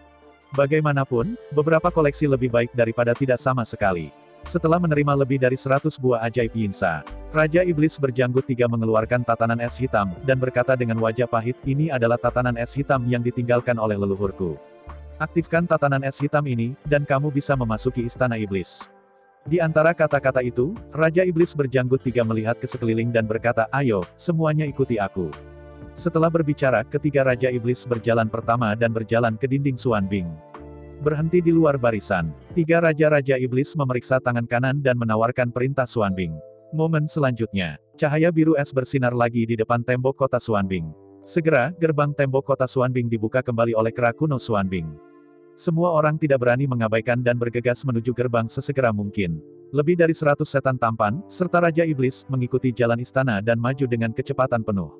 Bagaimanapun, beberapa koleksi lebih baik daripada tidak sama sekali. Setelah menerima lebih dari 100 buah ajaib Yinsa, Raja Iblis berjanggut 3 mengeluarkan tatanan es hitam, dan berkata dengan wajah pahit, ini adalah tatanan es hitam yang ditinggalkan oleh leluhurku. Aktifkan tatanan es hitam ini, dan kamu bisa memasuki istana iblis. Di antara kata-kata itu, Raja Iblis berjanggut 3 melihat ke sekeliling dan berkata, ayo, semuanya ikuti aku. Setelah berbicara, ketiga Raja Iblis berjalan pertama dan berjalan ke dinding Xuanbing. Berhenti di luar barisan. 3 Raja-Raja Iblis memeriksa tangan kanan dan menawarkan perintah Xuanbing. Momen selanjutnya, cahaya biru es bersinar lagi di depan tembok kota Xuanbing. Segera, gerbang tembok kota Xuanbing dibuka kembali oleh kera kuno Xuanbing. Semua orang tidak berani mengabaikan dan bergegas menuju gerbang sesegera mungkin. Lebih dari 100 setan tampan, serta Raja Iblis, mengikuti jalan istana dan maju dengan kecepatan penuh.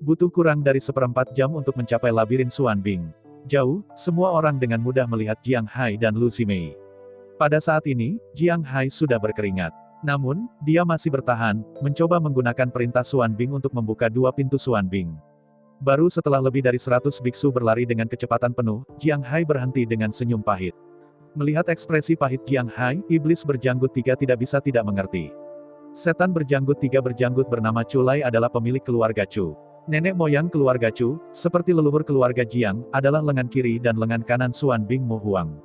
Butuh kurang dari 1/4 jam untuk mencapai labirin Xuanbing. Jauh, semua orang dengan mudah melihat Jiang Hai dan Lu Ximei. Pada saat ini, Jiang Hai sudah berkeringat. Namun, dia masih bertahan, mencoba menggunakan perintah Xuanbing untuk membuka 2 pintu Xuanbing. Baru setelah lebih dari 100 biksu berlari dengan kecepatan penuh, Jiang Hai berhenti dengan senyum pahit. Melihat ekspresi pahit Jiang Hai, Iblis berjanggut 3 tidak bisa tidak mengerti. Setan berjanggut 3 berjanggut bernama Chu Lai adalah pemilik keluarga Chu. Nenek moyang keluarga Chu, seperti leluhur keluarga Jiang, adalah lengan kiri dan lengan kanan Xuanbing Mo Huang.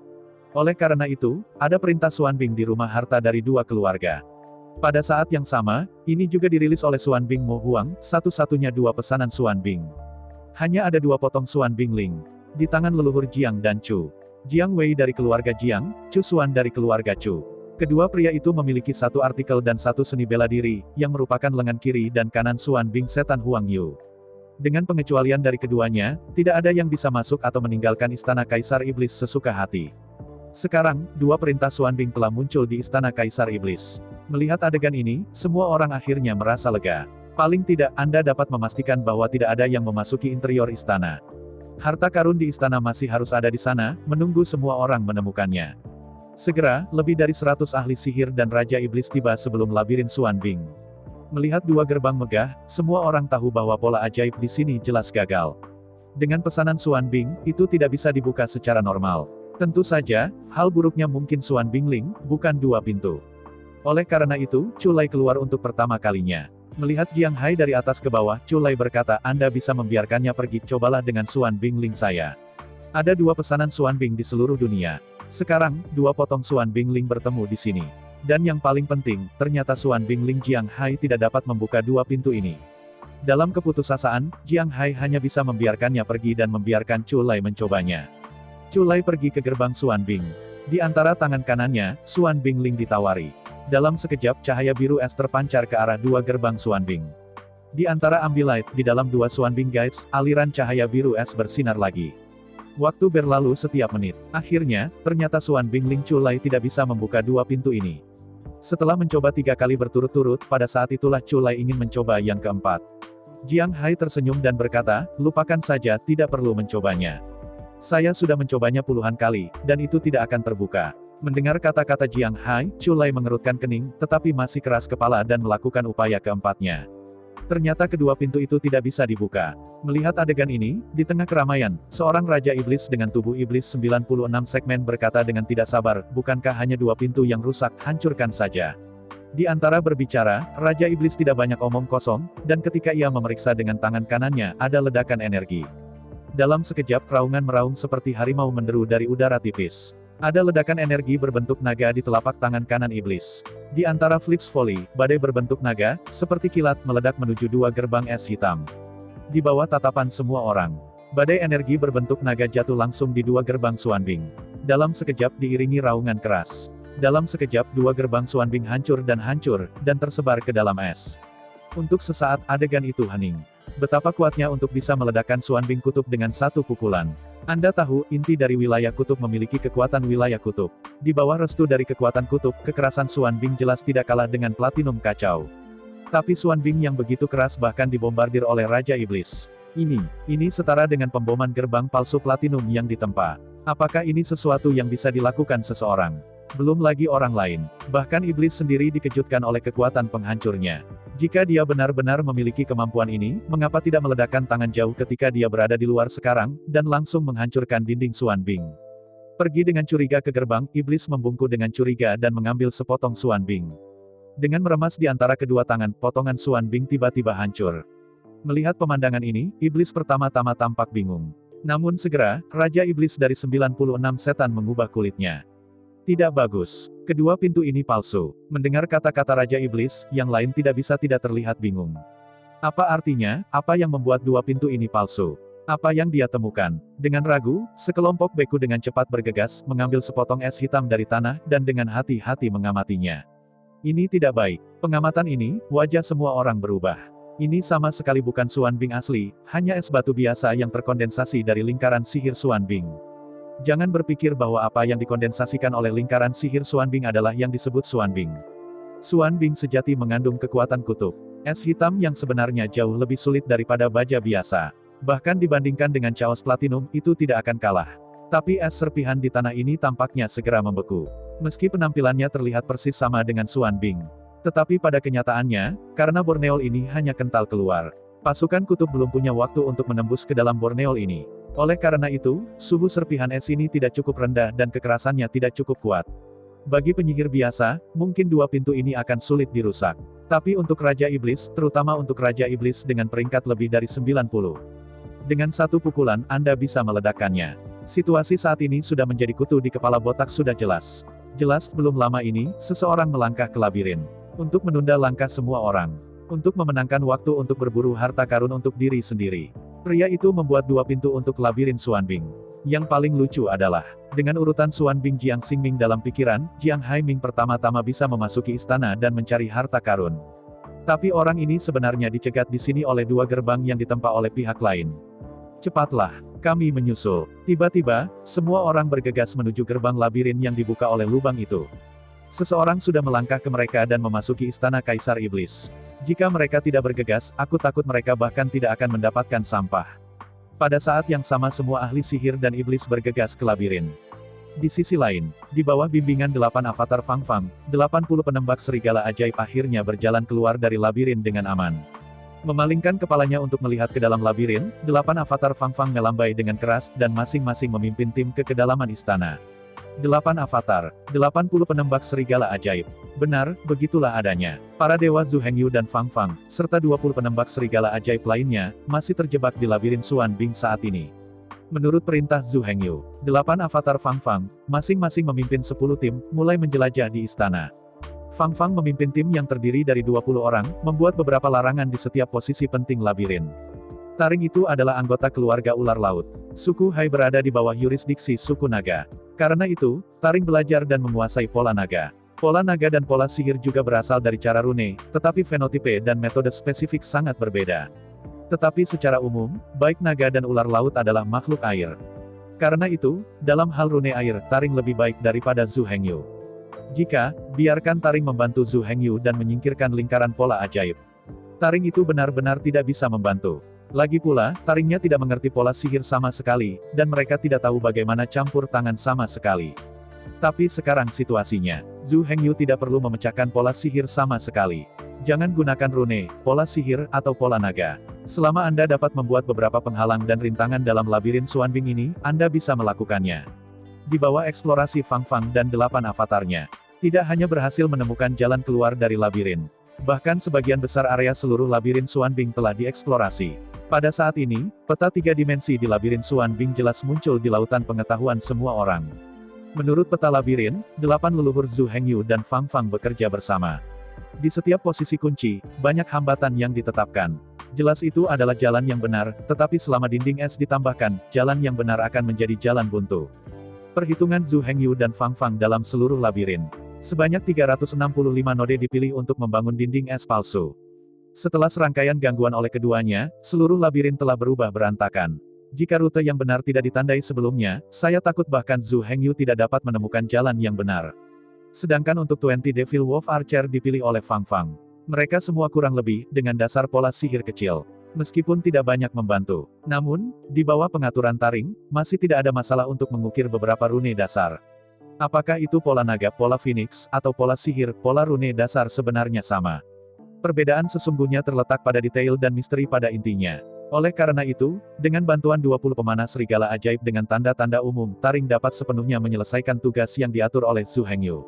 Oleh karena itu, ada perintah Xuanbing di rumah harta dari 2 keluarga. Pada saat yang sama, ini juga dirilis oleh Xuanbing Mo Huang, satu-satunya 2 pesanan Xuanbing. Hanya ada 2 potong Xuanbing Ling, di tangan leluhur Jiang dan Chu. Jiang Wei dari keluarga Jiang, Chu Xuan dari keluarga Chu. Kedua pria itu memiliki 1 artikel dan 1 seni bela diri, yang merupakan lengan kiri dan kanan Xuanbing setan Huang Yu. Dengan pengecualian dari keduanya, tidak ada yang bisa masuk atau meninggalkan istana Kaisar Iblis sesuka hati. Sekarang, 2 perintah Xuanbing telah muncul di istana Kaisar Iblis. Melihat adegan ini, semua orang akhirnya merasa lega. Paling tidak, Anda dapat memastikan bahwa tidak ada yang memasuki interior istana. Harta karun di istana masih harus ada di sana, menunggu semua orang menemukannya. Segera, lebih dari 100 ahli sihir dan Raja Iblis tiba sebelum labirin Xuanbing. Melihat 2 gerbang megah, semua orang tahu bahwa pola ajaib di sini jelas gagal. Dengan pesanan Xuanbing, itu tidak bisa dibuka secara normal. Tentu saja, hal buruknya mungkin Xuanbing Ling, bukan 2 pintu. Oleh karena itu, Chu Lai keluar untuk pertama kalinya. Melihat Jiang Hai dari atas ke bawah, Chu Lai berkata, Anda bisa membiarkannya pergi, cobalah dengan Xuanbing Ling saya. Ada 2 pesanan Xuanbing di seluruh dunia. Sekarang, 2 potong Xuanbing Ling bertemu di sini. Dan yang paling penting, ternyata Xuanbing Ling Jiang Hai tidak dapat membuka 2 pintu ini. Dalam keputusasaan, Jiang Hai hanya bisa membiarkannya pergi dan membiarkan Chu Lai mencobanya. Chu Lai pergi ke gerbang Xuanbing. Di antara tangan kanannya, Xuanbing Ling ditawari. Dalam sekejap, cahaya biru es terpancar ke arah 2 gerbang Xuanbing. Di antara Ambilight, di dalam 2 Xuanbing Gates, aliran cahaya biru es bersinar lagi. Waktu berlalu setiap menit. Akhirnya, ternyata Xuanbing Ling Chu Lai tidak bisa membuka 2 pintu ini. Setelah mencoba 3 kali berturut-turut, pada saat itulah Chu Lai ingin mencoba yang keempat. Jiang Hai tersenyum dan berkata, lupakan saja, tidak perlu mencobanya. Saya sudah mencobanya puluhan kali, dan itu tidak akan terbuka. Mendengar kata-kata Jiang Hai, Chu Lai mengerutkan kening, tetapi masih keras kepala dan melakukan upaya keempatnya. Ternyata kedua pintu itu tidak bisa dibuka. Melihat adegan ini, di tengah keramaian, seorang Raja Iblis dengan tubuh Iblis 96 segmen berkata dengan tidak sabar, bukankah hanya 2 pintu yang rusak, hancurkan saja. Di antara berbicara, Raja Iblis tidak banyak omong kosong, dan ketika ia memeriksa dengan tangan kanannya, ada ledakan energi. Dalam sekejap, raungan meraung seperti harimau menderu dari udara tipis. Ada ledakan energi berbentuk naga di telapak tangan kanan iblis. Di antara Flips Volley, badai berbentuk naga, seperti kilat meledak menuju dua gerbang es hitam. Di bawah tatapan semua orang, badai energi berbentuk naga jatuh langsung di dua gerbang Xuanbing. Dalam sekejap diiringi raungan keras. Dalam sekejap dua gerbang Xuanbing hancur dan tersebar ke dalam es. Untuk sesaat adegan itu hening. Betapa kuatnya untuk bisa meledakkan Xuanbing kutub dengan satu pukulan. Anda tahu, inti dari wilayah kutub memiliki kekuatan wilayah kutub. Di bawah restu dari kekuatan kutub, kekerasan Xuanbing jelas tidak kalah dengan platinum kacau. Tapi Xuanbing yang begitu keras bahkan dibombardir oleh Raja Iblis. Ini setara dengan pemboman gerbang palsu platinum yang ditempa. Apakah ini sesuatu yang bisa dilakukan seseorang? Belum lagi orang lain. Bahkan iblis sendiri dikejutkan oleh kekuatan penghancurnya. Jika dia benar-benar memiliki kemampuan ini, mengapa tidak meledakkan tangan jauh ketika dia berada di luar sekarang, dan langsung menghancurkan dinding Xuanbing? Pergi dengan curiga ke gerbang, iblis membungkuk dengan curiga dan mengambil sepotong Xuanbing. Dengan meremas di antara kedua tangan, potongan Xuanbing tiba-tiba hancur. Melihat pemandangan ini, iblis pertama-tama tampak bingung. Namun segera, Raja Iblis dari 96 setan mengubah kulitnya. Tidak bagus. Kedua pintu ini palsu. Mendengar kata-kata Raja Iblis, yang lain tidak bisa tidak terlihat bingung. Apa artinya? Apa yang membuat dua pintu ini palsu? Apa yang dia temukan? Dengan ragu, sekelompok beku dengan cepat bergegas, mengambil sepotong es hitam dari tanah, dan dengan hati-hati mengamatinya. Ini tidak baik. Pengamatan ini, wajah semua orang berubah. Ini sama sekali bukan Xuanbing asli, hanya es batu biasa yang terkondensasi dari lingkaran sihir Xuanbing. Jangan berpikir bahwa apa yang dikondensasikan oleh lingkaran sihir Xuanbing adalah yang disebut Xuanbing. Xuanbing sejati mengandung kekuatan kutub. Es hitam yang sebenarnya jauh lebih sulit daripada baja biasa. Bahkan dibandingkan dengan chaos platinum, itu tidak akan kalah. Tapi es serpihan di tanah ini tampaknya segera membeku. Meski penampilannya terlihat persis sama dengan Xuanbing. Tetapi pada kenyataannya, karena Borneol ini hanya kental keluar. Pasukan kutub belum punya waktu untuk menembus ke dalam Borneol ini. Oleh karena itu, suhu serpihan es ini tidak cukup rendah dan kekerasannya tidak cukup kuat. Bagi penyihir biasa, mungkin dua pintu ini akan sulit dirusak. Tapi untuk Raja Iblis, terutama untuk Raja Iblis dengan peringkat lebih dari 90. Dengan satu pukulan, Anda bisa meledakkannya. Situasi saat ini sudah menjadi kutu di kepala botak sudah jelas. Jelas, belum lama ini, seseorang melangkah ke labirin. Untuk menunda langkah semua orang. Untuk memenangkan waktu untuk berburu harta karun untuk diri sendiri. Pria itu membuat dua pintu untuk labirin Xuanbing. Yang paling lucu adalah, dengan urutan Xuanbing Jiang Xingming dalam pikiran, Jiang Haiming pertama-tama bisa memasuki istana dan mencari harta karun. Tapi orang ini sebenarnya dicegat di sini oleh dua gerbang yang ditempa oleh pihak lain. Cepatlah, kami menyusul. Tiba-tiba, semua orang bergegas menuju gerbang labirin yang dibuka oleh lubang itu. Seseorang sudah melangkah ke mereka dan memasuki istana Kaisar Iblis. Jika mereka tidak bergegas, aku takut mereka bahkan tidak akan mendapatkan sampah. Pada saat yang sama semua ahli sihir dan iblis bergegas ke labirin. Di sisi lain, di bawah bimbingan 8 avatar Fang Fang, 80 penembak serigala ajaib akhirnya berjalan keluar dari labirin dengan aman. Memalingkan kepalanya untuk melihat ke dalam labirin, 8 avatar Fang Fang melambai dengan keras dan masing-masing memimpin tim ke kedalaman istana. 8 avatar, 80 penembak serigala ajaib. Benar, begitulah adanya. Para dewa Zhu Hengyu dan Fang Fang, serta 20 penembak serigala ajaib lainnya, masih terjebak di labirin Xuanbing saat ini. Menurut perintah Zhu Hengyu, 8 avatar Fang Fang, masing-masing memimpin 10 tim, mulai menjelajah di istana. Fang Fang memimpin tim yang terdiri dari 20 orang, membuat beberapa larangan di setiap posisi penting labirin. Taring itu adalah anggota keluarga ular laut. Suku Hai berada di bawah yurisdiksi suku naga. Karena itu, Taring belajar dan menguasai pola naga. Pola naga dan pola sihir juga berasal dari cara rune, tetapi fenotipe dan metode spesifik sangat berbeda. Tetapi secara umum, baik naga dan ular laut adalah makhluk air. Karena itu, dalam hal rune air, Taring lebih baik daripada Zhu Hengyu. Jika, biarkan Taring membantu Zhu Hengyu dan menyingkirkan lingkaran pola ajaib. Taring itu benar-benar tidak bisa membantu. Lagi pula, Taringnya tidak mengerti pola sihir sama sekali, dan mereka tidak tahu bagaimana campur tangan sama sekali. Tapi sekarang situasinya, Zhu Hengyu tidak perlu memecahkan pola sihir sama sekali. Jangan gunakan rune, pola sihir, atau pola naga. Selama Anda dapat membuat beberapa penghalang dan rintangan dalam labirin Xuanbing ini, Anda bisa melakukannya. Di bawah eksplorasi Fang Fang dan 8 avatarnya, tidak hanya berhasil menemukan jalan keluar dari labirin. Bahkan sebagian besar area seluruh labirin Xuanbing telah dieksplorasi. Pada saat ini, peta 3 dimensi di labirin Xuanbing jelas muncul di lautan pengetahuan semua orang. Menurut peta labirin, 8 leluhur Zhu Hengyu dan Fang Fang bekerja bersama. Di setiap posisi kunci, banyak hambatan yang ditetapkan. Jelas itu adalah jalan yang benar, tetapi selama dinding es ditambahkan, jalan yang benar akan menjadi jalan buntu. Perhitungan Zhu Hengyu dan Fang Fang dalam seluruh labirin. Sebanyak 365 node dipilih untuk membangun dinding es palsu. Setelah serangkaian gangguan oleh keduanya, seluruh labirin telah berubah berantakan. Jika rute yang benar tidak ditandai sebelumnya, saya takut bahkan Zhu Hengyu tidak dapat menemukan jalan yang benar. Sedangkan untuk 20 Devil Wolf Archer dipilih oleh Fang Fang. Mereka semua kurang lebih dengan dasar pola sihir kecil. Meskipun tidak banyak membantu. Namun, di bawah pengaturan taring, masih tidak ada masalah untuk mengukir beberapa rune dasar. Apakah itu pola naga, pola phoenix, atau pola sihir, pola rune dasar sebenarnya sama. Perbedaan sesungguhnya terletak pada detail dan misteri pada intinya. Oleh karena itu, dengan bantuan 20 pemanah serigala ajaib dengan tanda-tanda umum, taring dapat sepenuhnya menyelesaikan tugas yang diatur oleh Zhu Hengyu.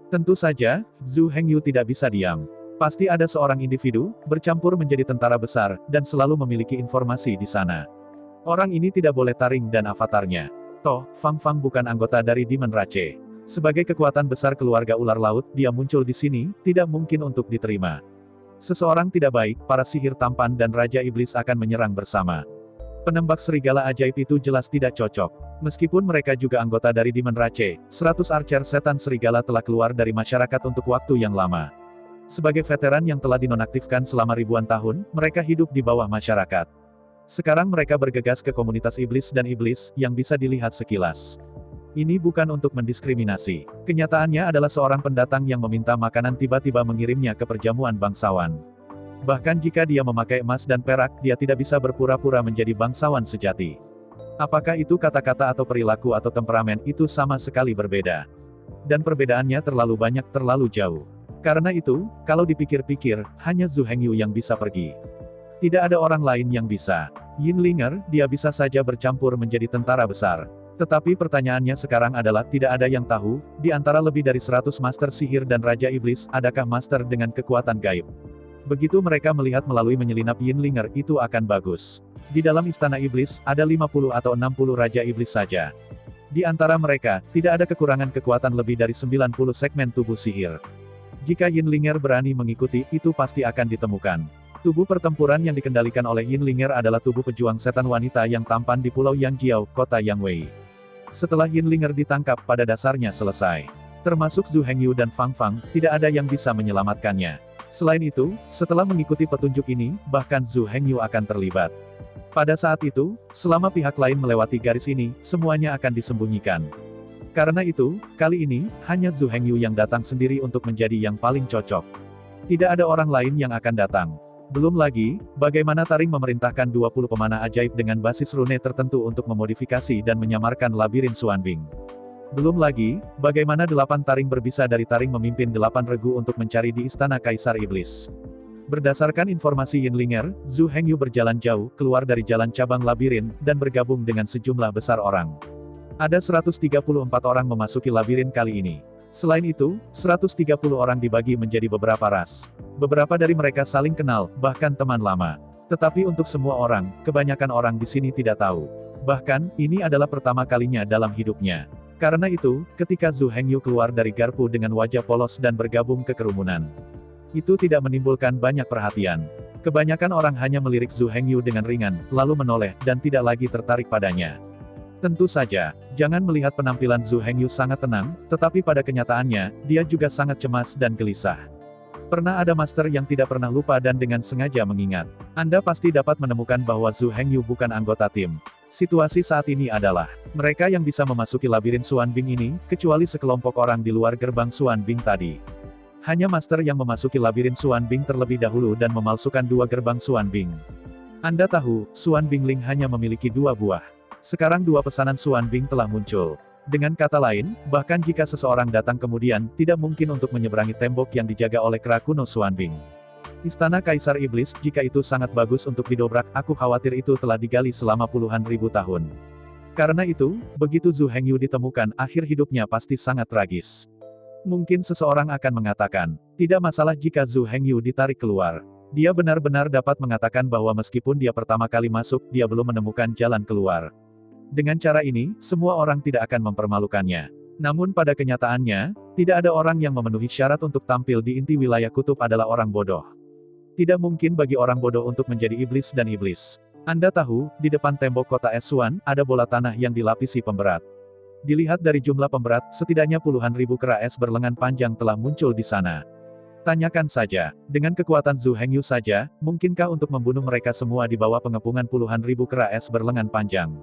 Tentu saja, Zhu Hengyu tidak bisa diam. Pasti ada seorang individu, bercampur menjadi tentara besar, dan selalu memiliki informasi di sana. Orang ini tidak boleh taring dan avatarnya. Toh, Fang Fang bukan anggota dari Demon Rache. Sebagai kekuatan besar keluarga ular laut, dia muncul di sini, tidak mungkin untuk diterima. Seseorang tidak baik, para sihir tampan dan Raja Iblis akan menyerang bersama. Penembak serigala ajaib itu jelas tidak cocok. Meskipun mereka juga anggota dari Demon Rache, 100 archer setan serigala telah keluar dari masyarakat untuk waktu yang lama. Sebagai veteran yang telah dinonaktifkan selama ribuan tahun, mereka hidup di bawah masyarakat. Sekarang mereka bergegas ke komunitas iblis dan iblis, yang bisa dilihat sekilas. Ini bukan untuk mendiskriminasi. Kenyataannya adalah seorang pendatang yang meminta makanan tiba-tiba mengirimnya ke perjamuan bangsawan. Bahkan jika dia memakai emas dan perak, dia tidak bisa berpura-pura menjadi bangsawan sejati. Apakah itu kata-kata atau perilaku atau temperamen, itu sama sekali berbeda. Dan perbedaannya terlalu banyak, terlalu jauh. Karena itu, kalau dipikir-pikir, hanya Zhu Hengyu yang bisa pergi. Tidak ada orang lain yang bisa. Yinlinger, dia bisa saja bercampur menjadi tentara besar. Tetapi pertanyaannya sekarang adalah tidak ada yang tahu, di antara lebih dari 100 master sihir dan Raja Iblis, adakah master dengan kekuatan gaib. Begitu mereka melihat melalui menyelinap Yinlinger, itu akan bagus. Di dalam istana iblis, ada 50 atau 60 Raja Iblis saja. Di antara mereka, tidak ada kekurangan kekuatan lebih dari 90 segmen tubuh sihir. Jika Yinlinger berani mengikuti, itu pasti akan ditemukan. Tubuh pertempuran yang dikendalikan oleh Yinlinger adalah tubuh pejuang setan wanita yang tampan di Pulau Yangjiao, kota Yangwei. Setelah Yinlinger ditangkap, pada dasarnya selesai. Termasuk Zhu Hengyu dan Fang Fang, tidak ada yang bisa menyelamatkannya. Selain itu, setelah mengikuti petunjuk ini, bahkan Zhu Hengyu akan terlibat. Pada saat itu, selama pihak lain melewati garis ini, semuanya akan disembunyikan. Karena itu, kali ini, hanya Zhu Hengyu yang datang sendiri untuk menjadi yang paling cocok. Tidak ada orang lain yang akan datang. Belum lagi, bagaimana taring memerintahkan 20 pemanah ajaib dengan basis rune tertentu untuk memodifikasi dan menyamarkan labirin Xuanbing. Belum lagi, bagaimana 8 taring berbisa dari taring memimpin 8 regu untuk mencari di istana Kaisar Iblis. Berdasarkan informasi Yinlinger, Zhu Hengyu berjalan jauh, keluar dari jalan cabang labirin, dan bergabung dengan sejumlah besar orang. Ada 134 orang memasuki labirin kali ini. Selain itu, 130 orang dibagi menjadi beberapa ras. Beberapa dari mereka saling kenal, bahkan teman lama. Tetapi untuk semua orang, kebanyakan orang di sini tidak tahu. Bahkan, ini adalah pertama kalinya dalam hidupnya. Karena itu, ketika Zhu Hengyu keluar dari garpu dengan wajah polos dan bergabung ke kerumunan, itu tidak menimbulkan banyak perhatian. Kebanyakan orang hanya melirik Zhu Hengyu dengan ringan, lalu menoleh, dan tidak lagi tertarik padanya. Tentu saja, jangan melihat penampilan Zhu Hengyu sangat tenang, tetapi pada kenyataannya, dia juga sangat cemas dan gelisah. Pernah ada master yang tidak pernah lupa dan dengan sengaja mengingat. Anda pasti dapat menemukan bahwa Zhu Hengyu bukan anggota tim. Situasi saat ini adalah, mereka yang bisa memasuki labirin Xuanbing ini, kecuali sekelompok orang di luar gerbang Xuanbing tadi. Hanya master yang memasuki labirin Xuanbing terlebih dahulu dan memalsukan 2 gerbang Xuanbing. Anda tahu, Xuanbing Ling hanya memiliki 2 buah. Sekarang 2 pesanan Xuanbing telah muncul. Dengan kata lain, bahkan jika seseorang datang kemudian, tidak mungkin untuk menyeberangi tembok yang dijaga oleh kera kuno Xuanbing. Istana Kaisar Iblis, jika itu sangat bagus untuk didobrak, aku khawatir itu telah digali selama puluhan ribu tahun. Karena itu, begitu Zhu Hengyu ditemukan, akhir hidupnya pasti sangat tragis. Mungkin seseorang akan mengatakan, tidak masalah jika Zhu Hengyu ditarik keluar. Dia benar-benar dapat mengatakan bahwa meskipun dia pertama kali masuk, dia belum menemukan jalan keluar. Dengan cara ini, semua orang tidak akan mempermalukannya. Namun pada kenyataannya, tidak ada orang yang memenuhi syarat untuk tampil di inti wilayah kutub adalah orang bodoh. Tidak mungkin bagi orang bodoh untuk menjadi iblis dan iblis. Anda tahu, di depan tembok kota Eswan, ada bola tanah yang dilapisi pemberat. Dilihat dari jumlah pemberat, setidaknya puluhan ribu kera es berlengan panjang telah muncul di sana. Tanyakan saja, dengan kekuatan Zhu Hengyu saja, mungkinkah untuk membunuh mereka semua di bawah pengepungan puluhan ribu kera es berlengan panjang?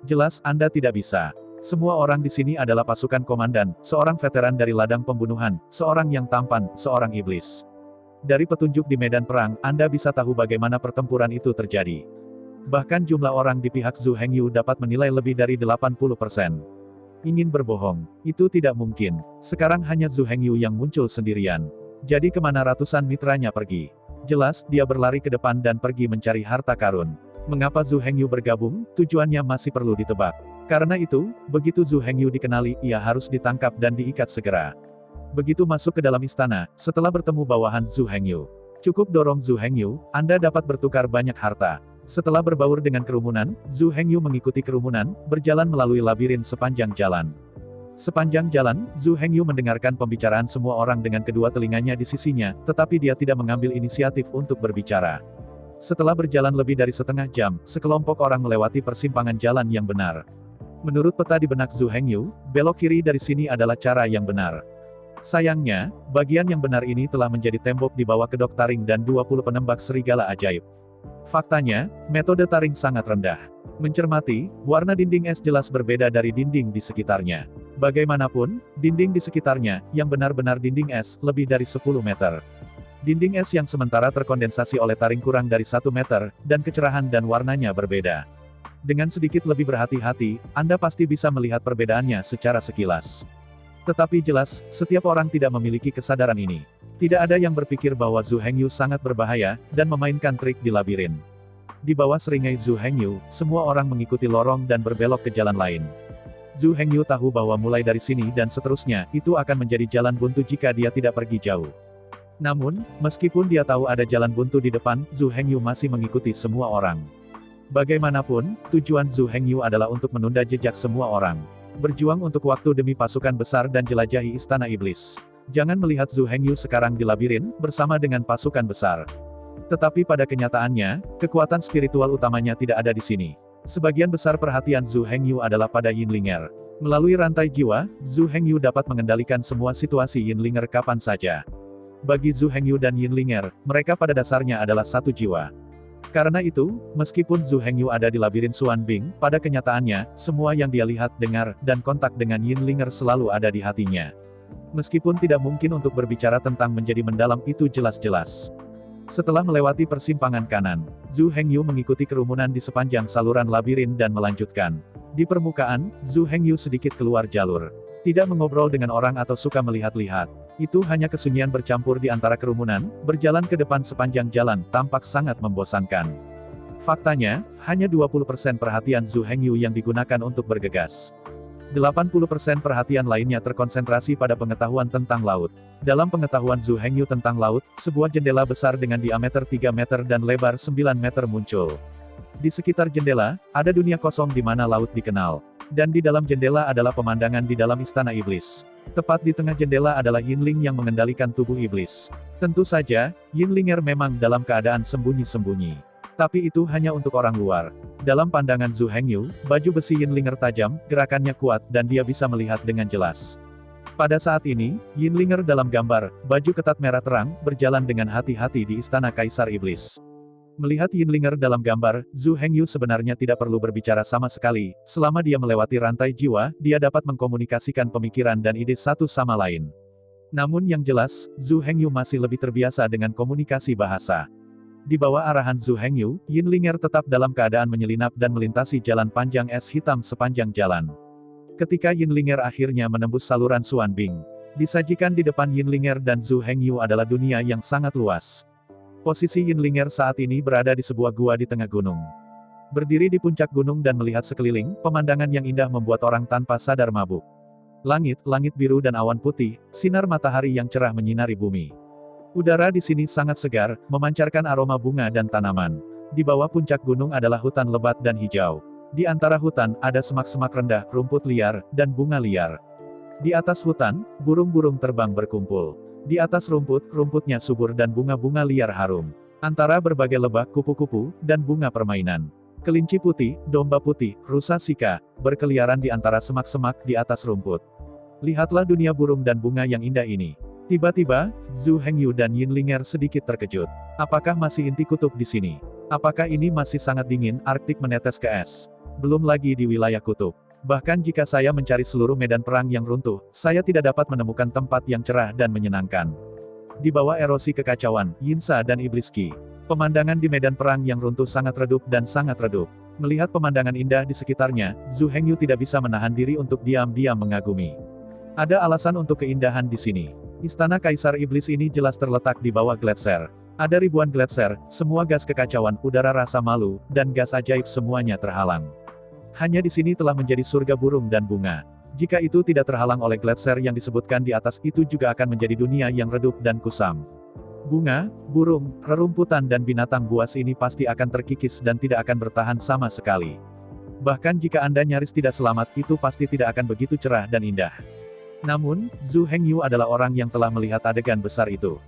Jelas Anda tidak bisa. Semua orang di sini adalah pasukan komandan, seorang veteran dari ladang pembunuhan, seorang yang tampan, seorang iblis. Dari petunjuk di medan perang, Anda bisa tahu bagaimana pertempuran itu terjadi. Bahkan jumlah orang di pihak Zhu Hengyu dapat menilai lebih dari 80%. Ingin berbohong, itu tidak mungkin. Sekarang hanya Zhu Hengyu yang muncul sendirian. Jadi kemana ratusan mitranya pergi? Jelas, dia berlari ke depan dan pergi mencari harta karun. Mengapa Zhu Hengyu bergabung? Tujuannya masih perlu ditebak. Karena itu, begitu Zhu Hengyu dikenali, ia harus ditangkap dan diikat segera. Begitu masuk ke dalam istana, setelah bertemu bawahan Zhu Hengyu. Cukup dorong Zhu Hengyu, Anda dapat bertukar banyak harta. Setelah berbaur dengan kerumunan, Zhu Hengyu mengikuti kerumunan, berjalan melalui labirin sepanjang jalan. Sepanjang jalan, Zhu Hengyu mendengarkan pembicaraan semua orang dengan kedua telinganya di sisinya, tetapi dia tidak mengambil inisiatif untuk berbicara. Setelah berjalan lebih dari setengah jam, sekelompok orang melewati persimpangan jalan yang benar. Menurut peta di benak Zhu Hengyu, belok kiri dari sini adalah cara yang benar. Sayangnya, bagian yang benar ini telah menjadi tembok di bawah kedok taring dan 20 penembak serigala ajaib. Faktanya, metode taring sangat rendah. Mencermati, warna dinding es jelas berbeda dari dinding di sekitarnya. Bagaimanapun, dinding di sekitarnya, yang benar-benar dinding es, lebih dari 10 meter. Dinding es yang sementara terkondensasi oleh taring kurang dari 1 meter, dan kecerahan dan warnanya berbeda. Dengan sedikit lebih berhati-hati, Anda pasti bisa melihat perbedaannya secara sekilas. Tetapi jelas, setiap orang tidak memiliki kesadaran ini. Tidak ada yang berpikir bahwa Zhu Hengyu sangat berbahaya, dan memainkan trik di labirin. Di bawah seringai Zhu Hengyu, semua orang mengikuti lorong dan berbelok ke jalan lain. Zhu Hengyu tahu bahwa mulai dari sini dan seterusnya, itu akan menjadi jalan buntu jika dia tidak pergi jauh. Namun, meskipun dia tahu ada jalan buntu di depan, Zhu Hengyu masih mengikuti semua orang. Bagaimanapun, tujuan Zhu Hengyu adalah untuk menunda jejak semua orang. Berjuang untuk waktu demi pasukan besar dan jelajahi istana iblis. Jangan melihat Zhu Hengyu sekarang di labirin, bersama dengan pasukan besar. Tetapi pada kenyataannya, kekuatan spiritual utamanya tidak ada di sini. Sebagian besar perhatian Zhu Hengyu adalah pada Yinlinger. Melalui rantai jiwa, Zhu Hengyu dapat mengendalikan semua situasi Yinlinger kapan saja. Bagi Zhu Hengyu dan Yinlinger, mereka pada dasarnya adalah satu jiwa. Karena itu, meskipun Zhu Hengyu ada di labirin Xuanbing, pada kenyataannya, semua yang dia lihat, dengar, dan kontak dengan Yinlinger selalu ada di hatinya. Meskipun tidak mungkin untuk berbicara tentang menjadi mendalam itu jelas-jelas. Setelah melewati persimpangan kanan, Zhu Hengyu mengikuti kerumunan di sepanjang saluran labirin dan melanjutkan. Di permukaan, Zhu Hengyu sedikit keluar jalur. Tidak mengobrol dengan orang atau suka melihat-lihat. Itu hanya kesunyian bercampur di antara kerumunan, berjalan ke depan sepanjang jalan, tampak sangat membosankan. Faktanya, hanya 20% perhatian Zhu Hengyu yang digunakan untuk bergegas. 80% perhatian lainnya terkonsentrasi pada pengetahuan tentang laut. Dalam pengetahuan Zhu Hengyu tentang laut, sebuah jendela besar dengan diameter 3 meter dan lebar 9 meter muncul. Di sekitar jendela, ada dunia kosong di mana laut dikenal. Dan di dalam jendela adalah pemandangan di dalam istana iblis. Tepat di tengah jendela adalah Yinling yang mengendalikan tubuh iblis. Tentu saja, Yinlinger memang dalam keadaan sembunyi-sembunyi. Tapi itu hanya untuk orang luar. Dalam pandangan Zhu Hengyu, baju besi Yinlinger tajam, gerakannya kuat, dan dia bisa melihat dengan jelas. Pada saat ini, Yinlinger dalam gambar, baju ketat merah terang, berjalan dengan hati-hati di istana Kaisar Iblis. Melihat Yinlinger dalam gambar, Zhu Hengyu sebenarnya tidak perlu berbicara sama sekali. Selama dia melewati rantai jiwa, dia dapat mengkomunikasikan pemikiran dan ide satu sama lain. Namun yang jelas, Zhu Hengyu masih lebih terbiasa dengan komunikasi bahasa. Di bawah arahan Zhu Hengyu, Yinlinger tetap dalam keadaan menyelinap dan melintasi jalan panjang es hitam sepanjang jalan. Ketika Yinlinger akhirnya menembus saluran Xuanbing, disajikan di depan Yinlinger dan Zhu Hengyu adalah dunia yang sangat luas. Posisi Yinlinger saat ini berada di sebuah gua di tengah gunung. Berdiri di puncak gunung dan melihat sekeliling, pemandangan yang indah membuat orang tanpa sadar mabuk. Langit biru dan awan putih, sinar matahari yang cerah menyinari bumi. Udara di sini sangat segar, memancarkan aroma bunga dan tanaman. Di bawah puncak gunung adalah hutan lebat dan hijau. Di antara hutan, ada semak-semak rendah, rumput liar, dan bunga liar. Di atas hutan, burung-burung terbang berkumpul. Di atas rumput, rumputnya subur dan bunga-bunga liar harum. Antara berbagai lebah kupu-kupu, dan bunga permainan. Kelinci putih, domba putih, rusa sika, berkeliaran di antara semak-semak di atas rumput. Lihatlah dunia burung dan bunga yang indah ini. Tiba-tiba, Zhu Hengyu dan Yin Linger sedikit terkejut. Apakah masih inti kutub di sini? Apakah ini masih sangat dingin, Arktik menetes ke es? Belum lagi di wilayah kutub. Bahkan jika saya mencari seluruh medan perang yang runtuh, saya tidak dapat menemukan tempat yang cerah dan menyenangkan. Di bawah erosi kekacauan, Yinsa dan Iblis Qi. Pemandangan di medan perang yang runtuh sangat redup dan sangat redup. Melihat pemandangan indah di sekitarnya, Zhu Hengyu tidak bisa menahan diri untuk diam-diam mengagumi. Ada alasan untuk keindahan di sini. Istana Kaisar Iblis ini jelas terletak di bawah gletser. Ada ribuan gletser, semua gas kekacauan, udara rasa malu, dan gas ajaib semuanya terhalang. Hanya di sini telah menjadi surga burung dan bunga. Jika itu tidak terhalang oleh gletser yang disebutkan di atas, itu juga akan menjadi dunia yang redup dan kusam. Bunga, burung, rerumputan dan binatang buas ini pasti akan terkikis dan tidak akan bertahan sama sekali. Bahkan jika Anda nyaris tidak selamat, itu pasti tidak akan begitu cerah dan indah. Namun, Zhu Hengyu adalah orang yang telah melihat adegan besar itu.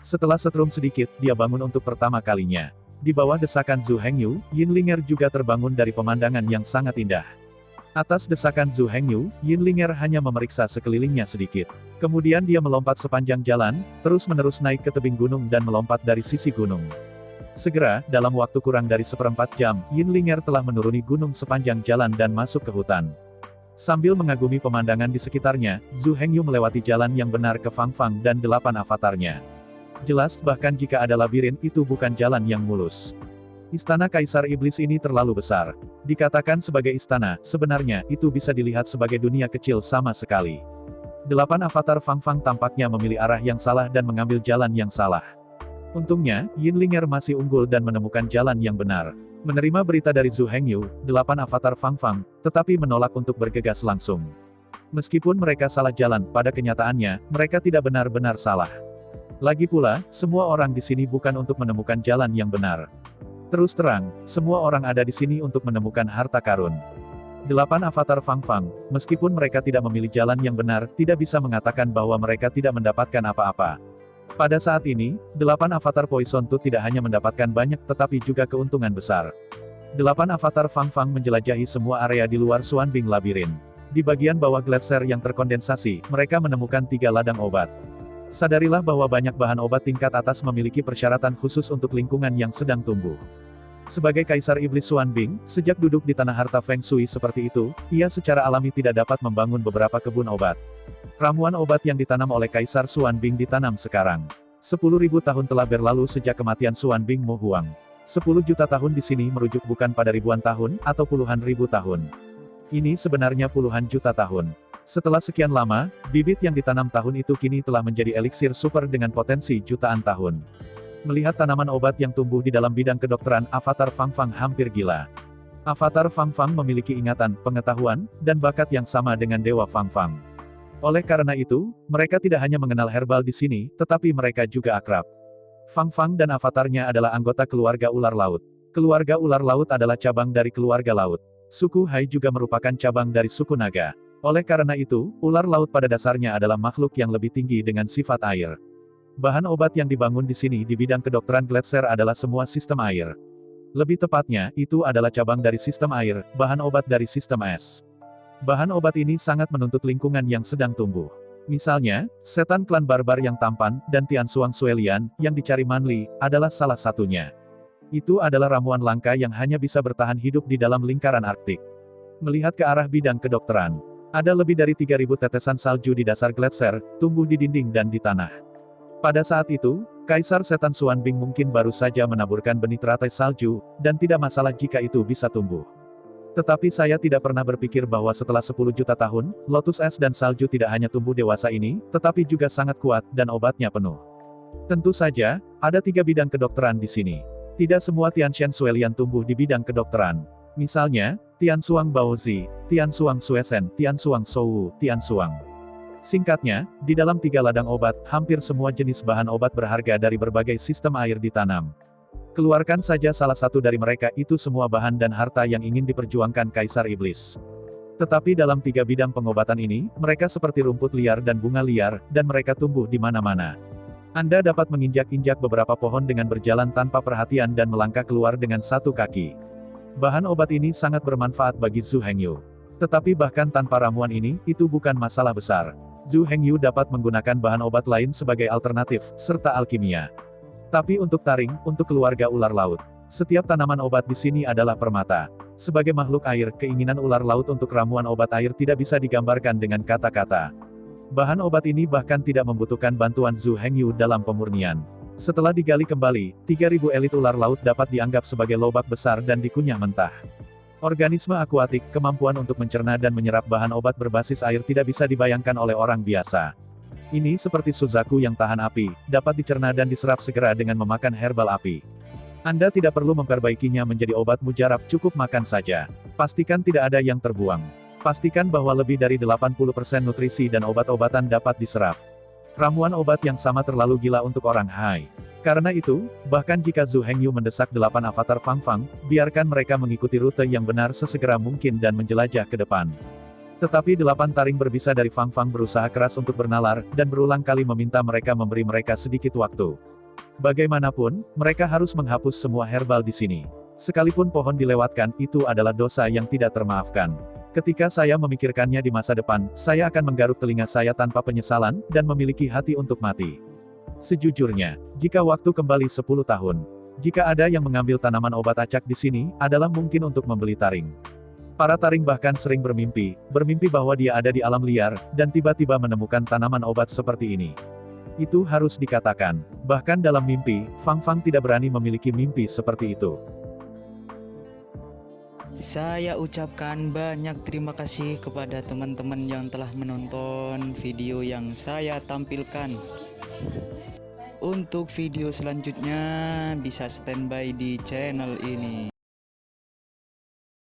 Setelah setrum sedikit, dia bangun untuk pertama kalinya. Di bawah desakan Zhu Hengyu, Yin Linger juga terbangun dari pemandangan yang sangat indah. Atas desakan Zhu Hengyu, Yin Linger hanya memeriksa sekelilingnya sedikit. Kemudian dia melompat sepanjang jalan, terus-menerus naik ke tebing gunung dan melompat dari sisi gunung. Segera, dalam waktu kurang dari seperempat jam, Yin Linger telah menuruni gunung sepanjang jalan dan masuk ke hutan. Sambil mengagumi pemandangan di sekitarnya, Zhu Hengyu melewati jalan yang benar ke Fang Fang dan 8 avatarnya. Jelas, bahkan jika ada labirin, itu bukan jalan yang mulus. Istana Kaisar Iblis ini terlalu besar. Dikatakan sebagai istana, sebenarnya, itu bisa dilihat sebagai dunia kecil sama sekali. 8 avatar Fang Fang tampaknya memilih arah yang salah dan mengambil jalan yang salah. Untungnya, Yin Linger masih unggul dan menemukan jalan yang benar. Menerima berita dari Zhu Hengyu, 8 avatar Fang Fang, tetapi menolak untuk bergegas langsung. Meskipun mereka salah jalan, pada kenyataannya, mereka tidak benar-benar salah. Lagi pula, semua orang di sini bukan untuk menemukan jalan yang benar. Terus terang, semua orang ada di sini untuk menemukan harta karun. 8 avatar Fang Fang, meskipun mereka tidak memilih jalan yang benar, tidak bisa mengatakan bahwa mereka tidak mendapatkan apa-apa. Pada saat ini, 8 avatar Poison Tooth tidak hanya mendapatkan banyak tetapi juga keuntungan besar. 8 avatar Fang Fang menjelajahi semua area di luar Xuanbing Labirin. Di bagian bawah gletser yang terkondensasi, mereka menemukan 3 ladang obat. Sadarilah bahwa banyak bahan obat tingkat atas memiliki persyaratan khusus untuk lingkungan yang sedang tumbuh. Sebagai Kaisar Iblis Xuanbing, sejak duduk di tanah harta Feng Shui seperti itu, ia secara alami tidak dapat membangun beberapa kebun obat. Ramuan obat yang ditanam oleh Kaisar Xuanbing ditanam sekarang. 10.000 tahun telah berlalu sejak kematian Xuanbing Mo Huang. 10 juta tahun di sini merujuk bukan pada ribuan tahun, atau puluhan ribu tahun. Ini sebenarnya puluhan juta tahun. Setelah sekian lama, bibit yang ditanam tahun itu kini telah menjadi eliksir super dengan potensi jutaan tahun. Melihat tanaman obat yang tumbuh di dalam bidang kedokteran, avatar Fang Fang hampir gila. Avatar Fang Fang memiliki ingatan, pengetahuan, dan bakat yang sama dengan Dewa Fang Fang. Oleh karena itu, mereka tidak hanya mengenal herbal di sini, tetapi mereka juga akrab. Fang Fang dan avatarnya adalah anggota keluarga ular laut. Keluarga ular laut adalah cabang dari keluarga laut. Suku Hai juga merupakan cabang dari suku naga. Oleh karena itu, ular laut pada dasarnya adalah makhluk yang lebih tinggi dengan sifat air. Bahan obat yang dibangun di sini di bidang kedokteran gletser adalah semua sistem air. Lebih tepatnya, itu adalah cabang dari sistem air, bahan obat dari sistem es. Bahan obat ini sangat menuntut lingkungan yang sedang tumbuh. Misalnya, setan klan barbar yang tampan, dan Tian Xuang Suelian, yang dicari Manli, adalah salah satunya. Itu adalah ramuan langka yang hanya bisa bertahan hidup di dalam lingkaran Arktik. Melihat ke arah bidang kedokteran, ada lebih dari 3.000 tetesan salju di dasar gletser, tumbuh di dinding dan di tanah. Pada saat itu, Kaisar Setan Xuanbing mungkin baru saja menaburkan benih teratai salju, dan tidak masalah jika itu bisa tumbuh. Tetapi saya tidak pernah berpikir bahwa setelah 10 juta tahun, lotus es dan salju tidak hanya tumbuh dewasa ini, tetapi juga sangat kuat, dan obatnya penuh. Tentu saja, ada 3 bidang kedokteran di sini. Tidak semua Tianshan Suelian tumbuh di bidang kedokteran. Misalnya, Tian Xuang Baozi, Tian Xuang Suesen, Tian Xuang Shouwu, Tian Xuang. Singkatnya, di dalam 3 ladang obat, hampir semua jenis bahan obat berharga dari berbagai sistem air ditanam. Keluarkan saja salah satu dari mereka, itu semua bahan dan harta yang ingin diperjuangkan Kaisar Iblis. Tetapi dalam 3 bidang pengobatan ini, mereka seperti rumput liar dan bunga liar, dan mereka tumbuh di mana-mana. Anda dapat menginjak-injak beberapa pohon dengan berjalan tanpa perhatian dan melangkah keluar dengan satu kaki. Bahan obat ini sangat bermanfaat bagi Zhu Hengyu. Tetapi bahkan tanpa ramuan ini, itu bukan masalah besar. Zhu Hengyu dapat menggunakan bahan obat lain sebagai alternatif, serta alkimia. Tapi untuk taring, untuk keluarga ular laut, setiap tanaman obat di sini adalah permata. Sebagai makhluk air, keinginan ular laut untuk ramuan obat air tidak bisa digambarkan dengan kata-kata. Bahan obat ini bahkan tidak membutuhkan bantuan Zhu Hengyu dalam pemurnian. Setelah digali kembali, 3.000 elit ular laut dapat dianggap sebagai lobak besar dan dikunyah mentah. Organisme akuatik, kemampuan untuk mencerna dan menyerap bahan obat berbasis air tidak bisa dibayangkan oleh orang biasa. Ini seperti Suzaku yang tahan api, dapat dicerna dan diserap segera dengan memakan herbal api. Anda tidak perlu memperbaikinya menjadi obat mujarab, cukup makan saja. Pastikan tidak ada yang terbuang. Pastikan bahwa lebih dari 80% nutrisi dan obat-obatan dapat diserap. Ramuan obat yang sama terlalu gila untuk orang Hai. Karena itu, bahkan jika Zhu Hengyu mendesak 8 avatar Fang Fang, biarkan mereka mengikuti rute yang benar sesegera mungkin dan menjelajah ke depan. Tetapi 8 taring berbisa dari Fang Fang berusaha keras untuk bernalar, dan berulang kali meminta mereka memberi mereka sedikit waktu. Bagaimanapun, mereka harus menghapus semua herbal di sini. Sekalipun pohon dilewatkan, itu adalah dosa yang tidak termaafkan. Ketika saya memikirkannya di masa depan, saya akan menggaruk telinga saya tanpa penyesalan, dan memiliki hati untuk mati. Sejujurnya, jika waktu kembali 10 tahun, jika ada yang mengambil tanaman obat acak di sini, adalah mungkin untuk membeli taring. Para taring bahkan sering bermimpi bahwa dia ada di alam liar, dan tiba-tiba menemukan tanaman obat seperti ini. Itu harus dikatakan. Bahkan dalam mimpi, Fang Fang tidak berani memiliki mimpi seperti itu. Saya ucapkan banyak terima kasih kepada teman-teman yang telah menonton video yang saya tampilkan. Untuk video selanjutnya bisa standby di channel ini.